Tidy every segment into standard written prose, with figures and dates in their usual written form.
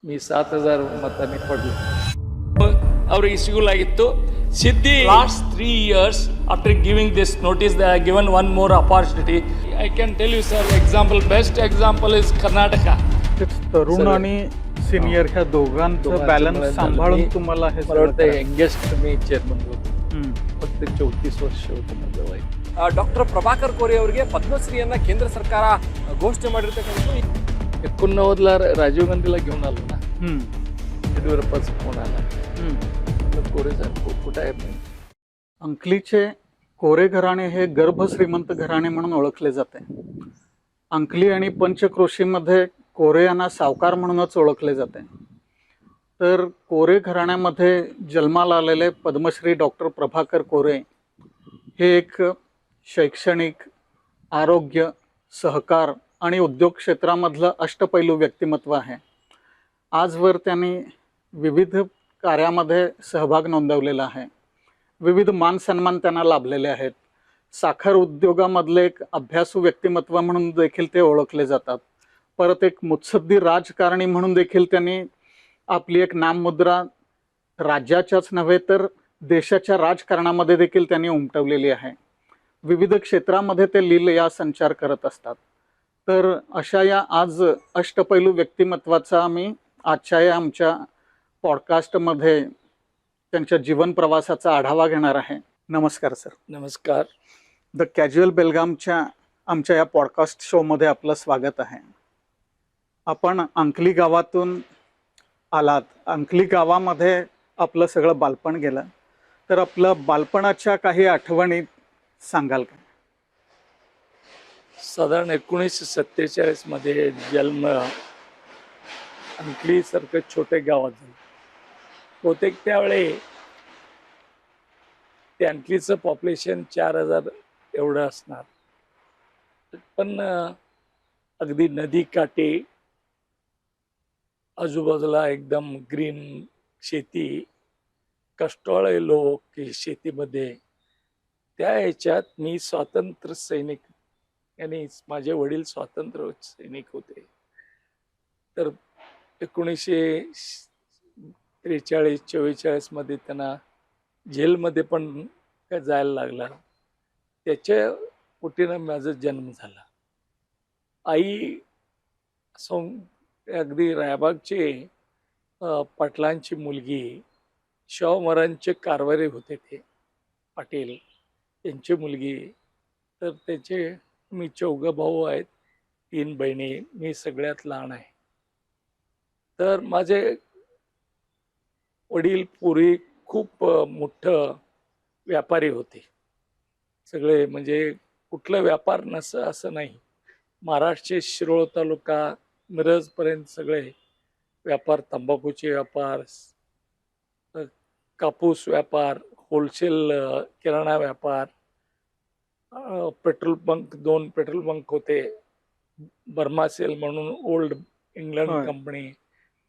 मी 7,000 ಮತನೇ ಪಡಲು ಅವ್ರಿಗೆ ಸಿಗಲಾಗಿತ್ತು ಸಿದ್ದಿ last 3 years after giving this notice they are given one more opportunity. I can tell you sir, example, best example is Karnataka. तरुण आणि senior ह्या दोघांचं balance सांभाळून तुम्हाला हे मला वाटतं यंगेस्ट मी चेअरमन होतो. फक्त 34 वर्ष होतं माझं वय. ಡಾಕ್ಟರ್ ಪ್ರಭಾಕರ್ ಕೋರೆ ಅವರಿಗೆ ಪದ್ಮಶ್ರೀಯನ್ನ ಕೇಂದ್ರ ಸರ್ಕಾರ ಘೋಷಣೆ ಮಾಡಿರ್ತಕ್ಕಂಥದ್ದು. 89ला राजीव गांधीला घेऊन आलो ना, येडियुरप्पाचा फोन आला. कोरे साहेब कुठे आहेत? अंकलीचे कोरे घराणे हे गर्भ श्रीमंत घराणे म्हणून ओळखले जाते. अंकली आणि पंचक्रोशीमध्ये कोरे यांना सावकार म्हणूनच ओळखले जाते. तर कोरे घराण्यामध्ये जन्माला आलेले पद्मश्री डॉक्टर प्रभाकर कोरे हे एक शैक्षणिक, आरोग्य, सहकार आणि उद्योग क्षेत्रामधलं अष्टपैलू व्यक्तिमत्व आहे. आजवर त्यांनी विविध कार्यामध्ये सहभाग नोंदवलेला आहे. विविध मान सन्मान त्यांना लाभलेले आहेत. साखर उद्योगामधले एक अभ्यासू व्यक्तिमत्व म्हणून देखील ते ओळखले जातात. परत एक मुत्सद्दी राजकारणी म्हणून देखील त्यांनी आपली एक नाममुद्रा राज्याच्याच नव्हे तर देशाच्या राजकारणामध्ये देखील त्यांनी उमटवलेली आहे. विविध क्षेत्रामध्ये ते लीलया संचार करत असतात. तर अशा या आज अष्टपैलू व्यक्तिमत्वाचा आम्ही आजच्या या आमच्या पॉडकास्टमध्ये त्यांच्या जीवन प्रवासाचा आढावा घेणार आहे. नमस्कार सर. नमस्कार. द कॅज्युअल बेलगामच्या आमच्या या पॉडकास्ट शोमध्ये आपलं स्वागत आहे. आपण अंकली गावातून आलात. अंकली गावामध्ये आपलं सगळं बालपण गेलं, तर आपलं बालपणाच्या काही आठवणी सांगाल का? साधारण 1947 मध्ये जन्म अंकली सारखं छोटे गावात झालं. बहुतेक त्यावेळी ते अंकलीचं पॉप्युलेशन 4,000 एवढं असणार. पण अगदी नदी काठी, आजूबाजूला एकदम ग्रीन शेती, कष्टाळे लोक शेतीमध्ये. त्या ह्याच्यात मी स्वातंत्र्य सैनिक, आणि माझे वडील स्वातंत्र्य सैनिक होते. तर 1943-44 मध्ये त्यांना जेलमध्ये पण जायला लागला. त्याच्या पोटीनं माझा जन्म झाला. आई अगदी रायबागचे पाटलांची मुलगी, शाहू महाराजांचे कारभारी होते ते पाटील, त्यांची मुलगी. तर त्याचे मी 4 भाऊ आहेत, 3 बहिणी, मी सगळ्यात लहान आहे. तर माझे वडील पूर्वी खूप मोठं व्यापारी होते. सगळे म्हणजे कुठलं व्यापार नसं असं नाही. महाराष्ट्राचे शिरोळ तालुका मिरजपर्यंत सगळे व्यापार, तंबाखूचे व्यापार, कापूस व्यापार, होलसेल किराणा व्यापार, पेट्रोल बंक, 2 पेट्रोल बंक होते. बर्मा सेल म्हणून ओल्ड इंग्लंड कंपनी,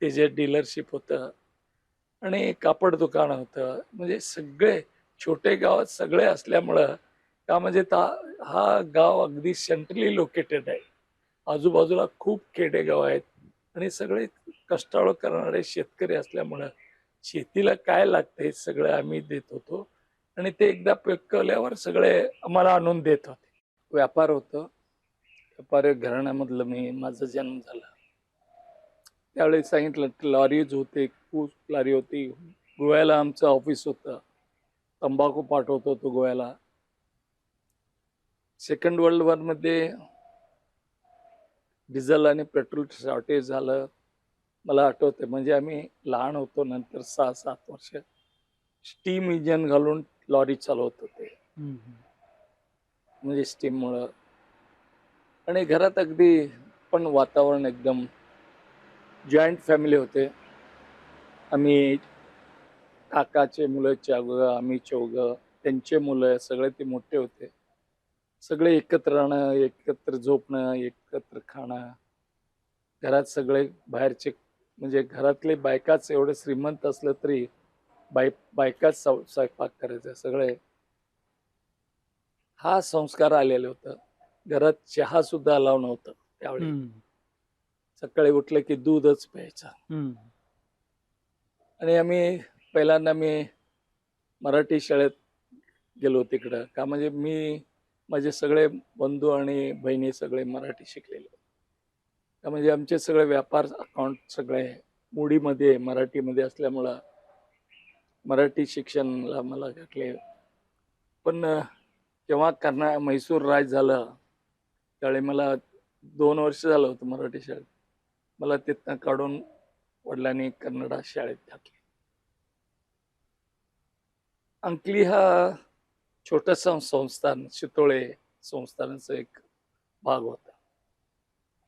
त्याचे डीलरशिप होतं, आणि कापड दुकान होतं. म्हणजे सगळे छोटे गावात सगळे असल्यामुळं का म्हणजे हा गाव अगदी सेंट्रली लोकेटेड आहे. आजूबाजूला खूप खेडेगाव आहेत आणि सगळे कष्टाळू करणारे शेतकरी असल्यामुळं शेतीला काय लागतं हे सगळं आम्ही देत होतो, आणि ते एकदा पिकवल्यावर सगळे आम्हाला आणून देत होते. व्यापार होतं. व्यापारी घराण्यामधलं माझा जन्म झाला. त्यावेळी सांगितलं लॉरीज होते, ऊस लॉरी होती. गोव्याला आमचं ऑफिस होतं, तंबाखू पाठवत होतो गोव्याला. सेकंड वर्ल्ड वॉरमध्ये डिझेल आणि पेट्रोल शॉर्टेज झालं. मला आठवते, म्हणजे आम्ही लहान होतो. नंतर 6-7 वर्ष स्टीम इंजन घालून लॉरी चालवत होते, म्हणजे स्टीममुळं. आणि घरात अगदी पण वातावरण एकदम जॉईंट फॅमिली होते. आम्ही काकाचे मुलं 4, आम्ही 4, त्यांचे मुलं, सगळे ते मोठे होते. सगळे एकत्र राहणं, एकत्र झोपणं, एकत्र खाणं. घरात सगळे बाहेरचे, म्हणजे घरातले बायकाच एवढे श्रीमंत असलं तरी बायकाच स्वयंपाक करायचं सगळे. हा संस्कार आलेले होतं. घरात चहा सुद्धा अलाव नव्हतं त्यावेळी. सकाळी उठलं की दूधच प्यायचं. हम्म. आणि आम्ही पहिल्यांदा मी मराठी शाळेत गेलो तिकडं, का म्हणजे माझे सगळे बंधू आणि बहिणी सगळे मराठी शिकलेले, का म्हणजे आमचे सगळे व्यापार अकाउंट सगळे मुडीमध्ये मराठीमध्ये असल्यामुळं मराठी शिक्षणाला मला घातले. पण जेव्हा म्हैसूर राज झालं त्यावेळी मला 2 वर्ष झालं होतं मराठी शाळेत. मला तिथनं काढून वडिलांनी कन्नड शाळेत घातले. अंकली हा छोटंसं संस्थान, शितोळे संस्थानाचा एक भाग होता.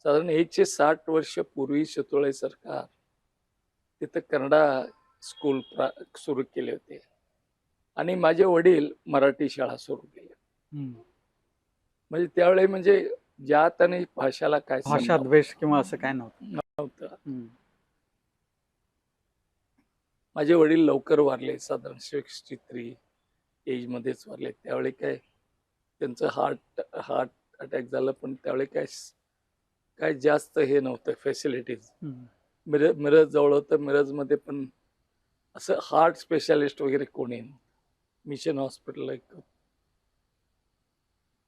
साधारण 160 वर्ष पूर्वी शितोळे सरकार तिथं कन्नडा स्कूल सुरू केले होते आणि माझे वडील मराठी शाळा सुरू केली. हम्म. म्हणजे त्यावेळी म्हणजे जात आणि भाषाला काय भाषा द्वेष किंवा असं काय नव्हतं. नव्हतं. हम्म. माझे वडील लवकर वारले, साधारण 63 एज मध्येच वारले. त्यावेळी काय त्यांचं हार्ट अटॅक झालं, पण त्यावेळी काय जास्त हे नव्हतं फॅसिलिटीज. हम्म. मिरज जवळ होतं, मिरजमध्ये पण असं हार्ट स्पेशालिस्ट वगैरे कोणी नव्हतं. मिशन हॉस्पिटल एक.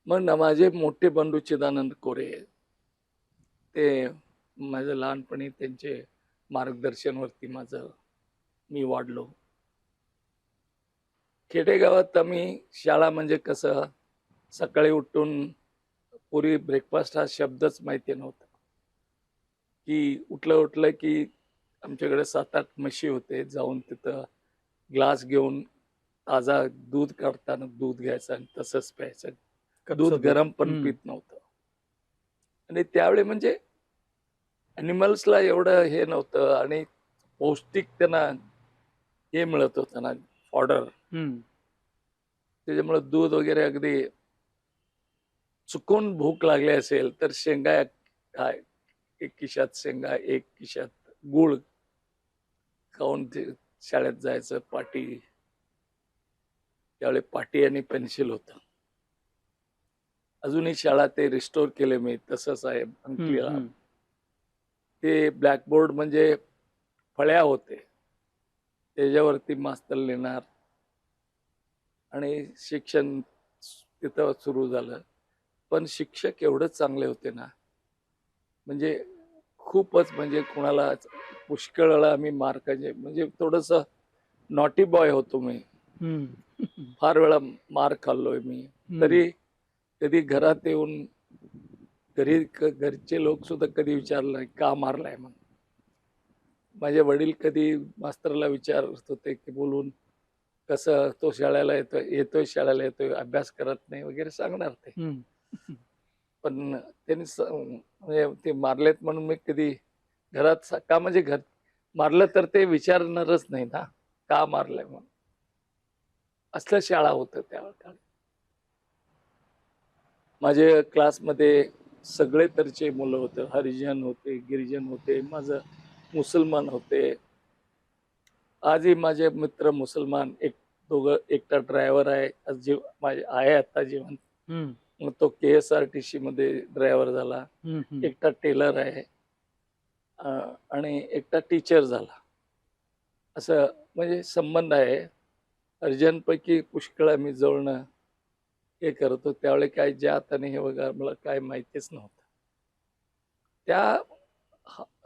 मग माझे मोठे बंधू चिदानंद कोरे, ते माझं लहानपणी त्यांचे मार्गदर्शनवरती मी वाढलो. खेडेगावात आम्ही शाळा म्हणजे कसं, सकाळी उठून पूर्वी ब्रेकफास्ट हा शब्दच माहिती नव्हता. की उठलं की आमच्याकडे 7-8 म्हशी होते, जाऊन तिथं ग्लास घेऊन ताजा दूध काढताना दूध घ्यायचं आणि तसंच प्यायचं. दूध गरम पण हम्म. पित नव्हतं. आणि त्यावेळी म्हणजे ॲनिमल्सला एवढं हे नव्हतं आणि पौष्टिक त्यांना हे मिळत होतं ना, फॉडर. हम्म. त्याच्यामुळे दूध वगैरे अगदी चुकून भूक लागली असेल तर शेंगा काय, एक खिशात शेंगा, एक खिशात गुळ खाऊन ते शाळेत जायचं. त्यावेळी पाटी आणि पेन्सिल होतं. अजूनही शाळा ते रिस्टोर केले मी, तसंच आहे अंकलीला. हम्म. ते ब्लॅकबोर्ड म्हणजे फळ्या होते, त्याच्यावरती मास्तर लिहिणार आणि शिक्षण तिथं सुरू झालं. पण शिक्षक एवढे चांगले होते ना, म्हणजे खूपच, म्हणजे कुणाला पुष्कळ वेळा आम्ही मार्काचे, म्हणजे थोडंसं नॉटी बॉय होतो मी. हम्म. फार वेळा मार खाल्लोय मी. तरी कधी घरात येऊन घरचे लोक सुद्धा कधी विचारलं नाही का मारलाय म्हणून. माझे वडील कधी मास्तरला विचारत होते की बोलून, कसं तो शाळेला येतोय, अभ्यास करत नाही वगैरे सांगणार ते. हम्म. पण त्यांनी म्हणजे ते मारलेत म्हणून मी कधी घरात का, म्हणजे मारलं तर ते विचारणारच नाही ना का मारलंय म्हणून. असलं शाळा होतं त्या काळी. माझे क्लासमध्ये सगळे तरचे मुलं होते. हरिजन होते, गिरिजन होते, माझं मुसलमान होते. आजही माझे मित्र मुसलमान, एकटा ड्रायव्हर आहे, माझे आहे आता जिवंत. हम्म. मग तो KSRTC मध्ये ड्रायव्हर झाला. हम्म. एकटा टेलर आहे आणि एकटा टीचर झाला. असं म्हणजे संबंध आहे. हरिजनपैकी पुष्कळ आम्ही जवळनं हे करतो. त्यावेळी काय जात आणि हे वगैरे मला काय माहितीच नव्हतं.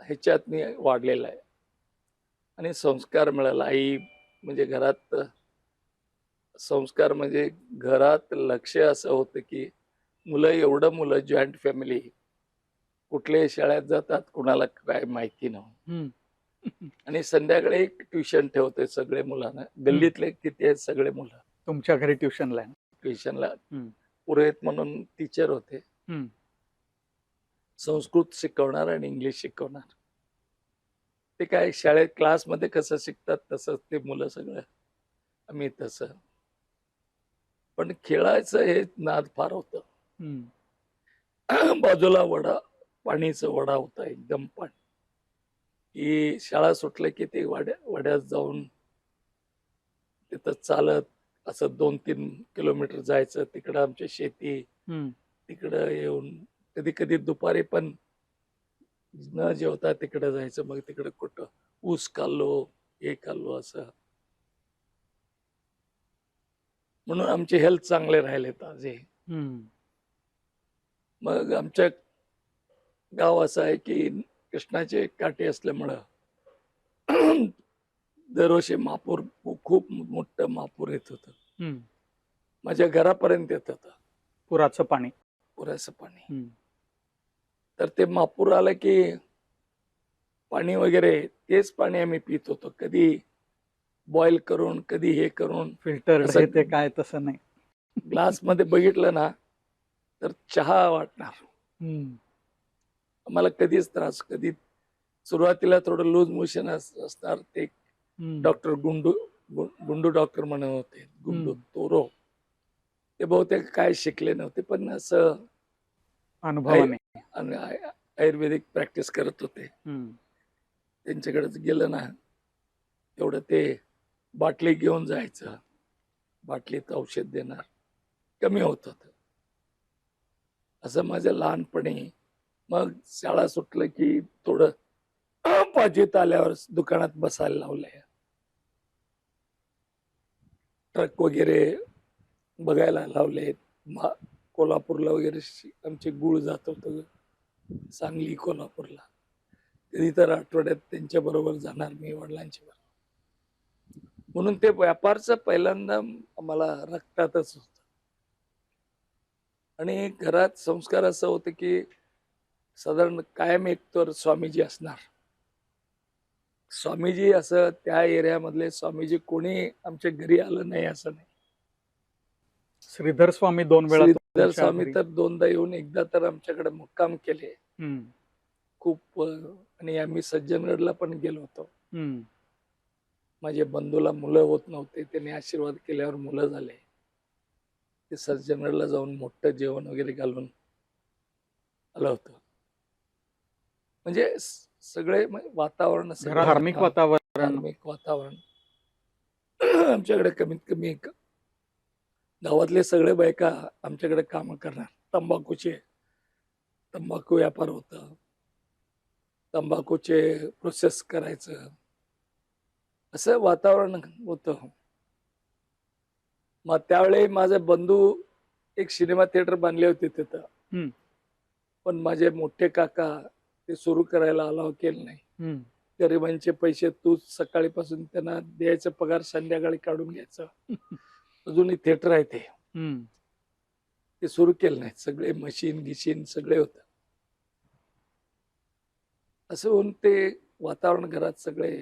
ह्याच्यात मी वाढलेला आहे आणि संस्कार मिळाला. आई म्हणजे घरात संस्कार, म्हणजे घरात लक्ष असं होतं की मुलं जॉईंट फॅमिली, कुठल्याही शाळेत जातात, कुणाला काय माहिती नव्हतं. हम्म. आणि संध्याकाळी एक ट्युशन ठेवते सगळे मुलांना. गल्लीतले किती आहेत सगळे मुलं तुमच्या घरी ट्युशनला आहे? ट्युशनला. पुरोहित म्हणून टीचर होते. हम्म. संस्कृत शिकवणार आणि इंग्लिश शिकवणार. ते काय शाळेत क्लासमध्ये कसं शिकतात तसंच ते मुलं सगळं, आम्ही तसं. पण खेळायचं हे नाद फार होतं. बाजूला पाणीचं वडा होता, एकदम पाणी. की शाळा सुटलं की ते वड्यात जाऊन तिथं चालत असं 2-3 किलोमीटर जायचं. तिकडं आमची शेती, तिकडं येऊन कधी कधी दुपारी पण न जेवता तिकडे जायचं, मग तिकडे कुठं ऊस खाल्लो, हे खाल्लो असं. म्हणून आमचे हेल्थ चांगले राहिले ताजे. हम्म. मग आमच्या गाव असं आहे की कृष्णाचे काठी असल्यामुळं दरवर्षी महापूर, खूप मोठं महापूर येत होतं. हम्म. माझ्या घरापर्यंत येत होतं पुराचं पाणी. पुराचं पाणी. हम्म. तर ते महापूर आलं की पाणी वगैरे तेच पाणी आम्ही पित होतो, कधी बॉईल करून, कधी हे करून. फिल्टर असं हे ते काय तसं नाही. ग्लास मध्ये बघितलं ना तर चहा वाटणार. हम्म. आम्हाला कधीच त्रास, कधी सुरुवातीला थोडं लूज मोशन असणार. ते हम्म. डॉक्टर गुंडू डॉक्टर म्हणत होते, गुंडू तोरो. ते बहुतेक काय शिकले नव्हते, पण असं अनुभवाने. आयुर्वेदिक प्रॅक्टिस करत होते. हम्म. त्यांच्याकडेच गेलं ना तेवढं ते बाटली घेऊन जायचं, बाटलीत औषध देणार, कमी होत होतं. असं माझ्या लहानपणी. मग शाळा सुटलं की थोडं 5वीत आल्यावर दुकानात बसायला लावलंय. ट्रक वगैरे बघायला लावले. कोल्हापूरला वगैरे आमचे गुळ जात होतं, सांगली कोल्हापूरला. कधी तर आठवड्यात त्यांच्या बरोबर जाणार मी, वडिलांच्या बरोबर. म्हणून ते व्यापारचं पहिल्यांदा आम्हाला रक्तातच होत. आणि घरात संस्कार असं होतं की साधारण कायम एक तर स्वामीजी असणार. स्वामीजी असं त्या एरियामधले स्वामीजी कोणी आमच्या घरी आलं नाही असं नाही. श्रीधर स्वामी 2 वेळा श्रीधर तुमच्या स्वामी घरी. तर 2दा येऊन, एकदा तर आमच्याकडे मुक्काम केले. हम्म. खूप. आणि आम्ही सज्जनगडला पण गेलो होतो. हम्म. माझ्या बंधूला मुलं होत नव्हते, त्यांनी आशीर्वाद केल्यावर मुलं झाले. ते सज्जनगडला जाऊन मोठं जेवण वगैरे घालून आलं होतं. म्हणजे सगळे वातावरण, घरात धार्मिक वातावरण. धार्मिक वातावरण. आमच्याकडे कमीत कमी गावातले सगळे बायका आमच्याकडे काम करणार. तंबाखू व्यापार होता, तंबाखूचे प्रोसेस करायचं, असं वातावरण होतं. मग त्यावेळी माझे बंधू एक सिनेमा थिएटर बांधले होते तिथं. हम्म. पण माझे मोठे काका ते सुरू करायला अलाव केलं नाही. हम्म. गरिबांचे पैसे तू सकाळीपासून त्यांना द्यायचं, पगार संध्याकाळी काढून घ्यायचं. अजूनही थिएटर आहे ते. हम्म. ते सुरू केलं नाही. सगळे मशीन गिशीन सगळे होतं. असं होऊन ते वातावरण घरात सगळे.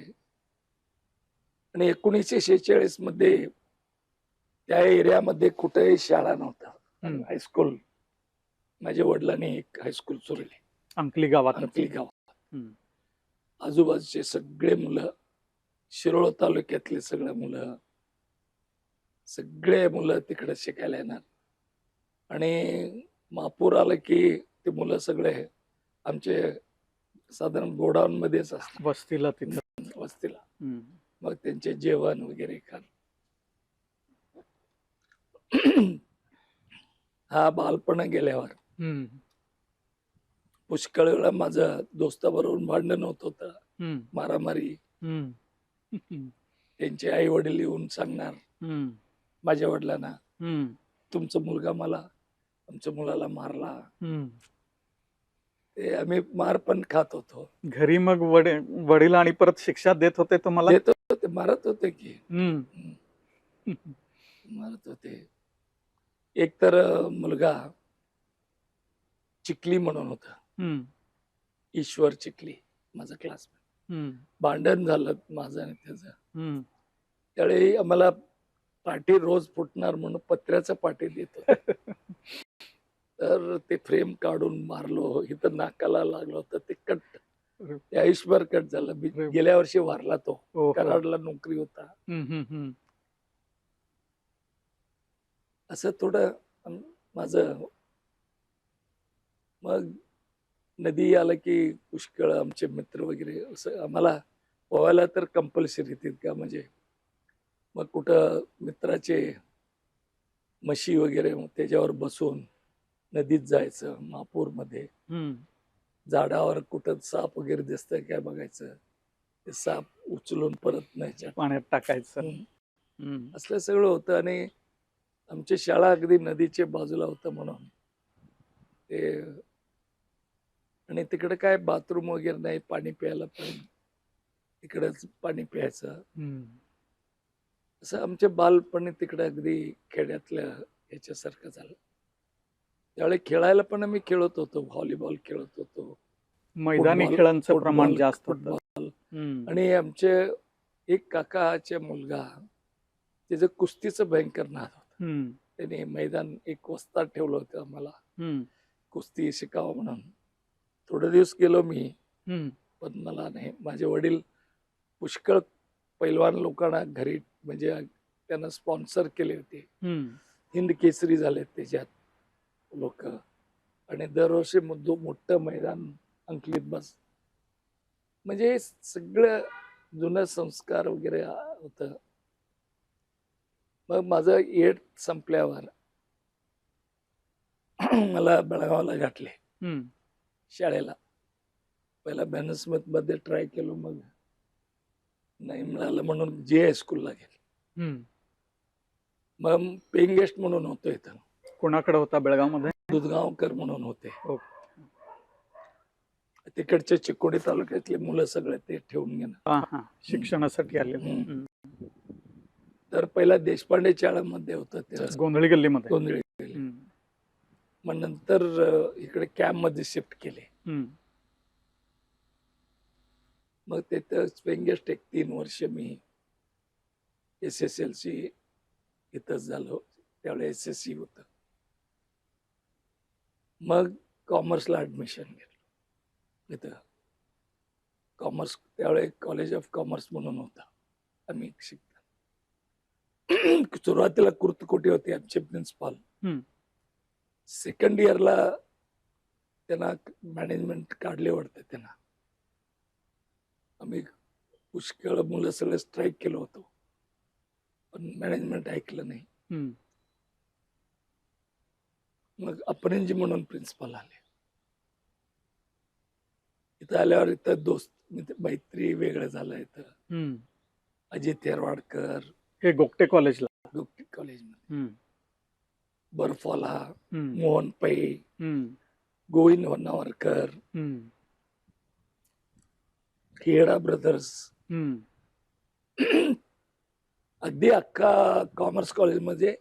आणि 1946 मध्ये त्या एरियामध्ये कुठेही शाळा नव्हता, हम्म. हायस्कूल. माझ्या वडिलांनी एक हायस्कूल सुरली अंकली गावात. अंकली गावात. हम्म. आजूबाजूचे सगळे मुलं, शिरोळ तालुक्यातले सगळे मुलं तिकडे शिकायला येणार. आणि महापूर आलं की ते मुलं सगळे आमचे साधारण गोडाऊन मध्येच असतात, वस्तीला तिथं. वस्तीला. हम्म. मग त्यांचे जेवण वगैरे खाण. हा बालपण गेल्यावर हम्म. पुष्कळ वेळा माझं दोस्ताबरोबर भांडण होत होतं, हम्म. मारामारी. हम्म. हम्म. त्यांचे आई वडील येऊन सांगणार हम्म. माझ्या वडिलांना, हम्म. तुमचा मुलगा आमच्या मुलाला मारला. हम्म. ते आम्ही मार पण खात होतो. घरी मग वडील आणि परत शिक्षा देत होते तुम्हाला? देत होते, मारत होते की. हम्म. मारत होते. एक तर मुलगा चिखली म्हणून होता, हम्म. ईश्वर चिखली, माझा क्लासमेट. हम्म. भांडण झालं माझं आणि त्याचं. हम्म. त्यावेळी आम्हाला पाठी रोज फुटणार म्हणून पत्र्याचं पाठी देत होते. तर ते फ्रेम काढून मारलो, इथं नाकाला लागलं होतं. ते कट, ते आयुष्यभर कट झालं. गेल्या वर्षी वारला तो. ओहो. कराडला नोकरी होता. हम्म. हम्म. हम्म. असं थोडं माझं. मग नदी आलं की पुष्कळ आमचे मित्र वगैरे, असं आम्हाला पोहायला तर कंपल्सरी का. म्हणजे मग कुठं मित्राचे म्हशी वगैरे, मग त्याच्यावर बसून नदीत जायचं महापूरमध्ये. हम्म. झाडावर कुठं साप वगैरे दिसतंय काय बघायचं, ते साप उचलून परत न्यायच्या. पाण्यात टाकायचं. असलं सगळं होतं. आणि आमची शाळा अगदी नदीच्या बाजूला होतं म्हणून ते, आणि तिकडे काय बाथरूम वगैरे नाही, पाणी प्यायला पण तिकडेच पाणी प्यायचं. असं आमचे बालपणी तिकडे अगदी खेड्यातल्या ह्याच्यासारखं झालं. त्यावेळी खेळायला पण आम्ही खेळत होतो, व्हॉलीबॉल खेळत होतो, मैदानी फुटबॉल- खेळांचं प्रमाण फुटबॉल- जास्त होतं. फुटबॉल. आणि आमचे एक काकाचे मुलगा, त्याचं कुस्तीचं भयंकर नाद होतं. त्याने मैदान एक वस्ताद ठेवलं होतं आम्हाला कुस्ती शिकावं म्हणून. थोडे दिवस गेलो मी, पण मला नाही. माझे वडील पुष्कळ पैलवान लोकांना घरी म्हणजे त्यांना स्पॉन्सर केले होते. हिंद केसरी झाले त्याच्यात लोक. आणि दरवर्षी मोठं मैदान अंकलीत बस, म्हणजे सगळं जुनं संस्कार वगैरे होतं. मग माझं 8th संपल्यावर मला बेळगावला घातले शाळेला. पहिला बॅनस्मिथ मध्ये ट्राय केलो, मग नाही मिळालं म्हणून जे हायस्कूलला गेलो. मग पेइंग गेस्ट म्हणून होतो इथं. कोणाकडे होता बेळगाव मध्ये? दुधगावकर म्हणून होते. ओके. तिकडचे चिकोडी तालुक्यातले मुलं सगळे ते ठेवून घेणं. शिक्षणासाठी आले. तर पहिला देशपांडे शाळेमध्ये होतं ते, गोंधळी गल्लीमध्ये. गोंधळी. मग नंतर इकडे कॅम्प मध्ये शिफ्ट केले. मग तिथं स्पेंगेस्ट एक 3 वर्ष मी SSLC इथंच झालो. त्यावेळी SSC होतं. मग कॉमर्सला ऍडमिशन घेतलं इथं. कॉमर्स त्यावेळी कॉलेज ऑफ कॉमर्स म्हणून होता. आम्ही शिकतो. सुरुवातीला कुर्तकोटी होते आमचे प्रिन्सिपाल. सेकंड इयरला त्यांना मॅनेजमेंट काढले वाटते त्यांना. आम्ही पुष्कळ मुलं सगळे स्ट्राईक केलं होतं, पण मॅनेजमेंट ऐकलं नाही. मग अपरेंजी म्हणून प्रिन्सिपल आले. इथं आल्यावर इथं दोस्त मैत्री वेगळं झालं. इथं अजित येरवाडकर, हे गोगटे कॉलेजला. गोगटे कॉलेजमध्ये बर्फाला, मोहन पै, गोविंद होन्नावरकर, खेडा ब्रदर्स. अगदी अख्खा कॉमर्स कॉलेजमध्ये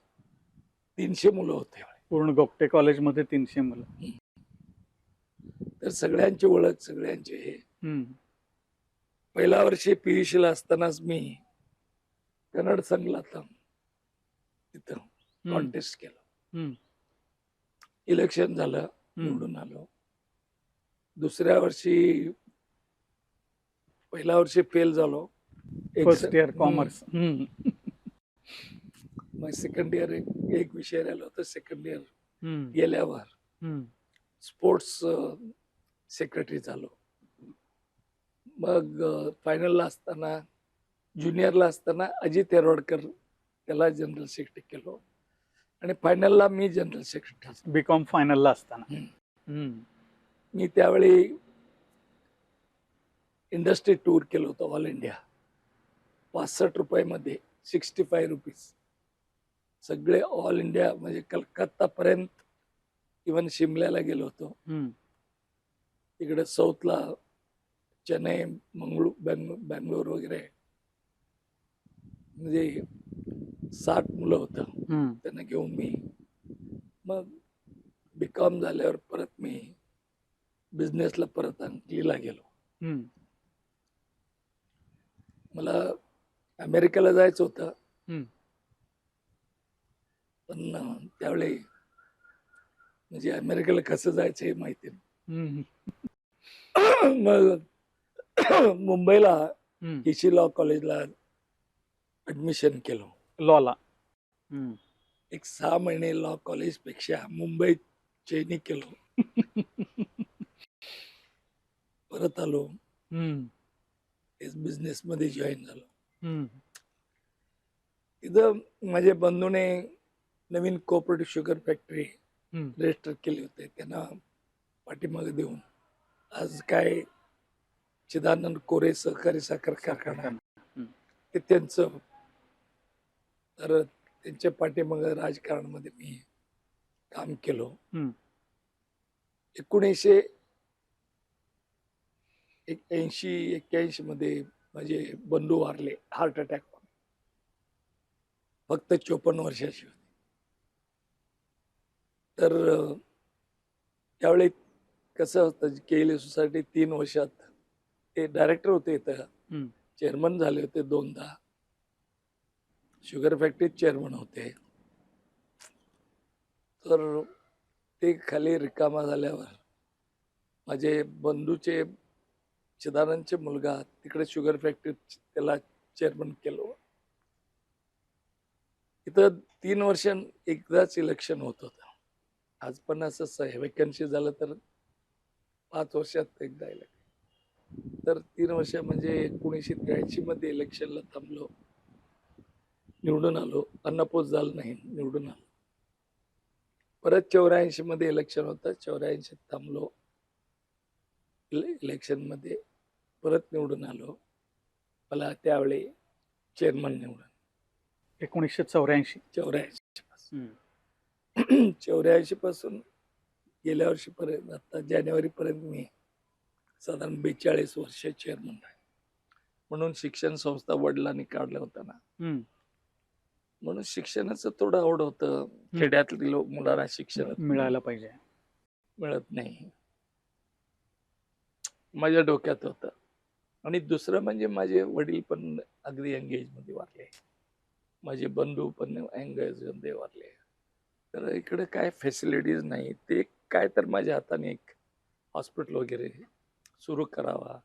300 मुलं होते. पूर्ण गोगटे कॉलेजमध्ये 300 मुलं. तर सगळ्यांची ओळख, सगळ्यांचे हे. पहिल्या वर्षी PUC ला असतानाच मी कन्नड संघला तिथं कॉन्टेस्ट केलं. इलेक्शन झालं, निवडून आलो. दुसऱ्या वर्षी, पहिल्या वर्षी फेल झालो. First year commerce. मग सेकंड इयर एक विषय राहिला होता. सेकंड इयर गेल्यावर स्पोर्ट्स सेक्रेटरी झालो. मग फायनलला असताना, ज्युनियरला असताना अजित येरवाडकर त्याला जनरल सेक्रेटरी केलो. आणि फायनलला मी जनरल सेक्रेटरी. बीकॉम फायनलला असताना. मी त्यावेळी इंडस्ट्री टूर केलं होतं ऑल इंडिया. 65 रुपयामध्ये, 65 रुपीज. सगळे ऑल इंडिया, म्हणजे कलकत्ता पर्यंत, इवन शिमल्याला गेलो होतो. इकडे साऊथला चेन्नई, बँगलोर वगैरे. म्हणजे 60 मुलं होतं. त्यांना घेऊन मी मग बीकॉम झाल्यावर परत मी बिझनेसला परत अंकलीला गेलो. मला अमेरिकेला जायचं होतं, पण त्यावेळी म्हणजे अमेरिकेला कसं जायचं हे माहिती नाही. मग मुंबईला KC लॉ कॉलेजला ऍडमिशन केलं. लॉला. एक 6 महिने लॉ कॉलेज पेक्षा मुंबईत चेन्नई केलो. परत आलो, बिझनेस मध्ये जॉईन झालो. तिथं माझ्या बंधूने नवीन कोऑपरेटिव्ह शुगर फॅक्टरी रजिस्टर केली होती. त्यांना पाठीमागे देऊन आज काय चिदानंद कोरे सहकारी साखर कारखाना ते त्यांचं, तर त्यांच्या पाठीमागे राजकारणामध्ये मी काम केलो. 1981 मध्ये माझे बंधू वारले हार्ट अटॅक, फक्त 54 वर्षाची होती. तर त्यावेळी कसं होतं, केएलई सोसायटी 3 वर्षात ते डायरेक्टर होते, इथं चेअरमन झाले होते 2दा, शुगर फॅक्टरीत चेअरमन होते. तर ते खाली रिकामा झाल्यावर माझे बंधूचे चिदानंदचे मुलगा तिकडे शुगर फॅक्टरीत त्याला चेअरमन केलं. इथं 3 वर्षां एकदाच इलेक्शन होत होतं. आज पण असंच आहे, वेकन्सी झालं तर 5 वर्षात एकदा इलेक्शन. तर 3 वर्ष म्हणजे 1983 मध्ये इलेक्शनला थांबलो, निवडून आलो. अन्नपोज झालं नाही, निवडून आलो. परत 84 मध्ये इलेक्शन होतं, 84 थांबलो, इलेक्शन मध्ये परत निवडून आलो. मला त्यावेळी चेअरमन निवडून 1984. 84 पासून गेल्या वर्षीपर्यंत, आता जानेवारीपर्यंत मी साधारण 42 वर्ष चेअरमन आहे. म्हणून शिक्षण संस्था वडिलांनी काढल्या होत्या ना, म्हणून शिक्षणाचं थोडं आवड होतं. खेड्यातली मुलांना शिक्षण मिळायला पाहिजे, मिळत नाही, माझ्या डोक्यात होतं. आणि दुसरं म्हणजे माझे वडील पण अगदी एंगेज मध्ये वारले, माझे बंधू पण एंगेज मध्ये वारले. तर इकडे काय फॅसिलिटीज नाही. ते काय तर माझ्या हाताने एक हॉस्पिटल वगैरे सुरू करावा,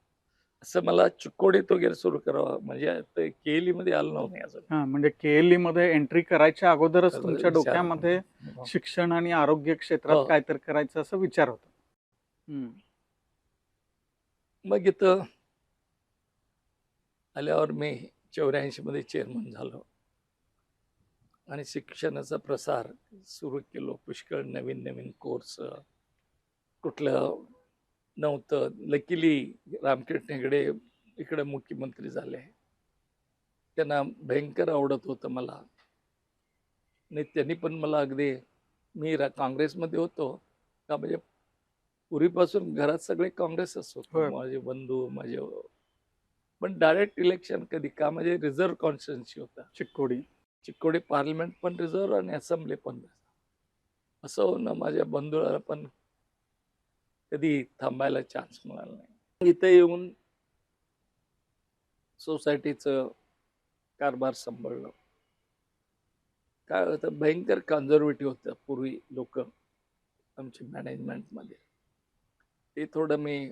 असं मला चिकोडीत वगैरे सुरू करावा. म्हणजे केएलई मध्ये आलो नव्हते अजून. म्हणजे केएलई मध्ये एंट्री करायच्या अगोदरच तर तुमच्या विचार- डोक्यामध्ये हो. शिक्षण आणि आरोग्य क्षेत्रात हो. काय तर करायचं असं विचार होता. मग इथं आल्यावर मी 84 मध्ये चेअरमन झालो आणि शिक्षणाचा प्रसार सुरू केलो. पुष्कळ नवीन नवीन कोर्स, कुठलं नव्हतं. लकीली रामकृष्ण हेगडे इकडे मुख्यमंत्री झाले, त्यांना भयंकर आवडत होतं मला. आणि त्यांनी पण मला अगदी, मी काँग्रेसमध्ये होतो का, म्हणजे पूर्वीपासून घरात सगळे काँग्रेसच होते, होय. माझे बंधू माझे. पण डायरेक्ट इलेक्शन कधी का, म्हणजे रिझर्व्ह कॉन्स्टिट्युन्सी होता चिक्कोडी पार्लिमेंट पण रिझर्व्ह आणि असेंब्ली पण रिझर्व्ह. असं होणं माझ्या बंधूला पण कधी थांबायला चान्स मिळाला नाही. इथे येऊन सोसायटीचं कारभार सांभाळलं. काय होतं, भयंकर कन्झर्वेटिव्ह होतं पूर्वी लोक आमच्या मॅनेजमेंटमध्ये. ते थोडं मी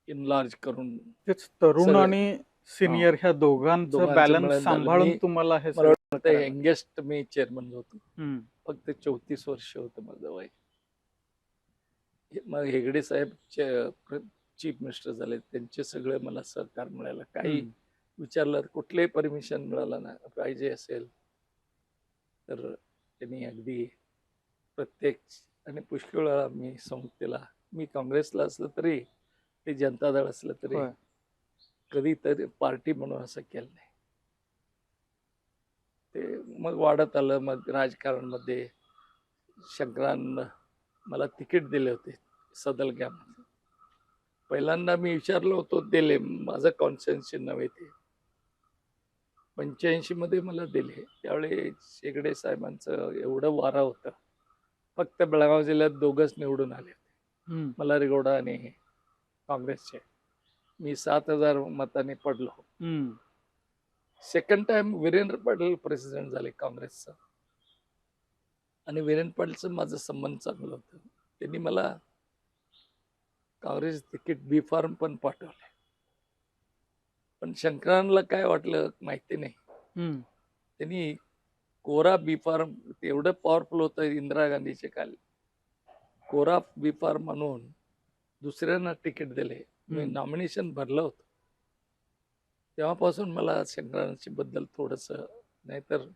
इनलार्ज करून, तेच तरुण सगळं- आणि सिनियर ह्या दोघांचं दोघांचं बॅलन्स मिळून झालं. सांभाळून मी- तुम्हाला हे मला सगळं वाटतं करायला यंगेस्ट मी चेअरमन होतो. हम्म. फक्त 34 वर्ष होतं माझं वय. मग हेगडे साहेब चीफ मिनिस्टर झाले, त्यांचे सगळे मला सहकार मिळालं. काही विचारलं, कुठलेही परमिशन मिळालं ना, पाहिजे असेल तर त्यांनी अगदी प्रत्येक, आणि पुष्कळ वेळा मी संस्थेला, मी काँग्रेसला असलं तरी, ते जनता दळ असलं तरी, होय. कधीतरी पार्टी म्हणून असं केलं नाही. ते मग वाढत आलं. मग राजकारणामध्ये शंकरानं मला तिकीट दिले होते सदलग्यामध्ये. पहिल्यांदा मी विचारलो होतो, दिले, माझं कॉन्स्टिट्युन्सी नव्हे ते. 85 मध्ये मला दिले. त्यावेळी शेगडे साहेबांचं एवढं वारा होतं, फक्त बेळगाव जिल्ह्यात 2घच निवडून आले होते, मल्हारगौडा आणि काँग्रेसचे. मी 7,000 मतांनी पडलो. Second time Virendra Patil president झाले काँग्रेसचा, आणि वीरेंद्र पाटीलचं माझं संबंध चांगलं होतं. त्यांनी मला काँग्रेस तिकीट बी फॉर्म पण पाठवले. पण शंकरांना काय वाटलं माहिती नाही, त्यांनी कोरा बी फॉर्म, एवढं पॉवरफुल होतं इंदिरा गांधीचे काल, कोरा बी फॉर्म म्हणून दुसऱ्यांना तिकीट दिले. मी नॉमिनेशन भरलं होतं. तेव्हापासून मला शंकरांची बद्दल थोडंसं, नाहीतर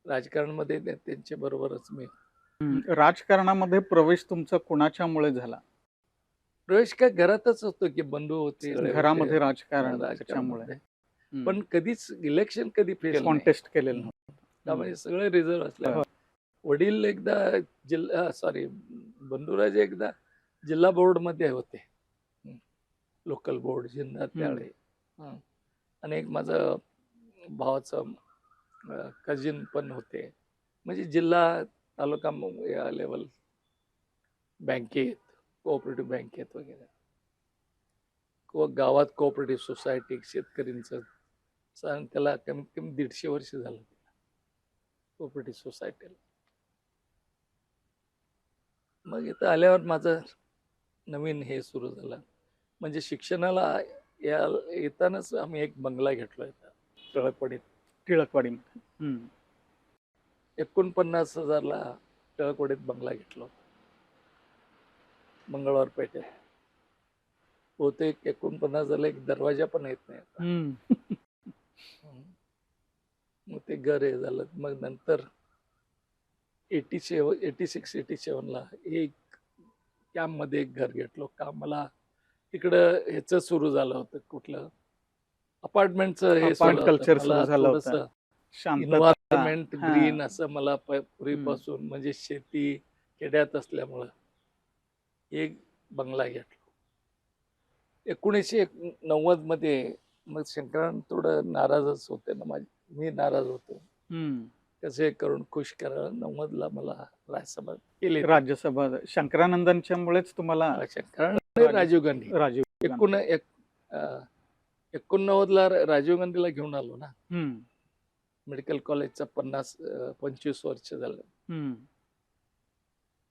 राजकारणामध्ये त्यांच्या बरोबरच मी. राजकारणामध्ये प्रवेश तुमचा कुणाच्यामुळे झाला? प्रवेश काय घरातच होतो की बंधू होते सगळे घरामध्ये होते, राजकारण त्याच्यामुळे राजकारणामध्ये. पण कधीच इलेक्शन कधी फेल नाही. कॉन्टेस्ट केलेलं नव्हतं. त्यामुळे सगळे रिझर्व्ह असल्या वडील एकदा बंधुराजे एकदा जिल्हा बोर्ड मध्ये होते, लोकल बोर्ड जिल्हा त्यावेळी. आणि एक माझं भावाचं कजिन पण होते, म्हणजे जिल्हा तालुका या लेवल बँकेत, कोऑपरेटिव्ह बँकेत वगैरे, किंवा गावात कोऑपरेटिव्ह सोसायटी शेतकऱ्यांचं त्याला कमीत कमी 150 वर्ष झालं कोऑपरेटिव्ह सोसायटीला. मग इथं आल्यावर माझं नवीन हे सुरू झालं, म्हणजे शिक्षणाला येतानाच आम्ही एक बंगला घेतला इथं टिळकवाडीत. टिळकवाडीमध्ये 49,000ला टिळकवाडीत बंगला घेतला होता, मंगळवार पेठेत. बहुतेक 49,000ला एक दरवाजा पण येत नाही आता. मग ते घर हे झालं. मग नंतर 86-87ला एक कॅम्प मध्ये एक घर घेतलं का. मला तिकडं ह्याचं सुरू झालं होतं, कुठलं अपार्टमेंटचं हे कल्चर सुरू झालं होतं. एन्व्हायरमेंट ग्रीन असं मला पूर्वीपासून, म्हणजे शेती खेड्यात असल्यामुळं एक बंगला घेतला. 1990 मध्ये मग शंकरान थोडं नाराजच होते ना, मी नाराज होतो. कसे करून खुश करायला 90ला मला राज्यसभा केली. राज्यसभा शंकरानंदांच्यामुळेच तुम्हाला शंकरान राजीव गांधी 89ला राजीव गांधीला घेऊन आलो ना. मेडिकल कॉलेजचा 25 वर्ष झालं.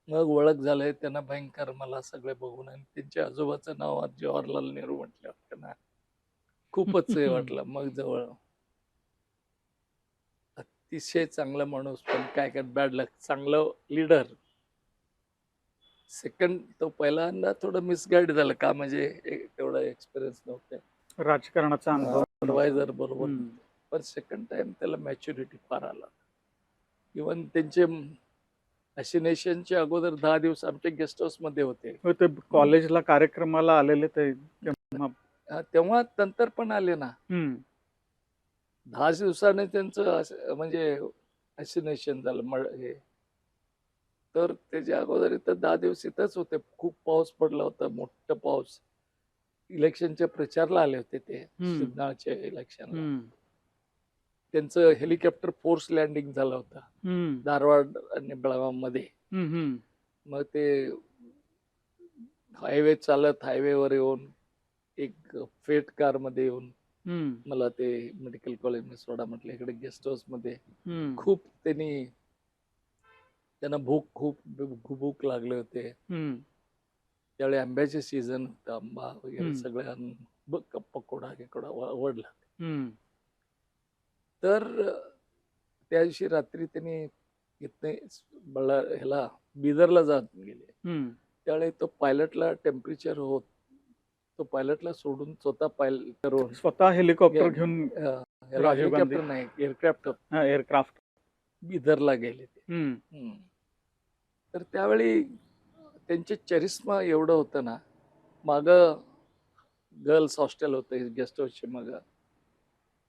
मग ओळख झालंय त्यांना भयंकर, मला सगळे बघून. आणि त्यांच्या आजोबाचं नाव जवाहरलाल नेहरू म्हटलं त्यांना खूपच हे वाटलं. मग जवळ अतिशय चांगला माणूस, पण काय काय बॅड लक. चांगलं लीडर. सेकंड तो पहिल्यांदा थोडं मिसगाईड झालं का, म्हणजे तेवढा एक्सपिरियन्स नव्हता राजकारणाचा अनुभव, ॲडवायझर बरोबर. पण सेकंड टाइम त्याला मॅच्युरिटी फार आला. इव्हन त्यांचे ॲसिनेशनच्या अगोदर 10 दिवस आमच्या गेस्ट हाऊस मध्ये होते. ते कॉलेजला कार्यक्रमाला आलेले ते तेव्हा नंतर पण आले ना. 10 दिवसाने त्यांचं म्हणजे ॲसिनेशन झालं हे. तर त्याच्या अगोदर इथं 10 दिवस इथंच होते. खूप पाऊस पडला होता, मोठा पाऊस. इलेक्शनच्या प्रचारला आले होते ते, सिद्धनाळच्या इलेक्शनला. त्यांचं हेलिकॉप्टर फोर्स लँडिंग झालं होतं धारवाड आणि बेळगाव मध्ये. मग ते हायवे चालत हायवेवर येऊन एक फेट कार मध्ये येऊन मला ते मेडिकल कॉलेजमध्ये सोडा म्हटलं. इकडे गेस्ट हाऊस मध्ये खूप त्यांना भूक लागले होते. त्यावेळी आंब्याचे सीझन होतं, आंबा वगैरे सगळ्या पकोडा आवडला. तर त्या दिवशी रात्री त्यांनी ह्याला बिदरला जात गेले. त्यावेळी तो पायलटला टेम्परेचर होत, तो पायलटला सोडून स्वतः हेलिकॉप्टर घेऊन हेलिकॉप्टर नाही एअरक्राफ्ट बिदरला गेले ते. तर त्यावेळी त्यांचे चरिस्मा एवढं होतं ना. माग गर्ल्स हॉस्टेल होतं गेस्ट हाऊसचे. मग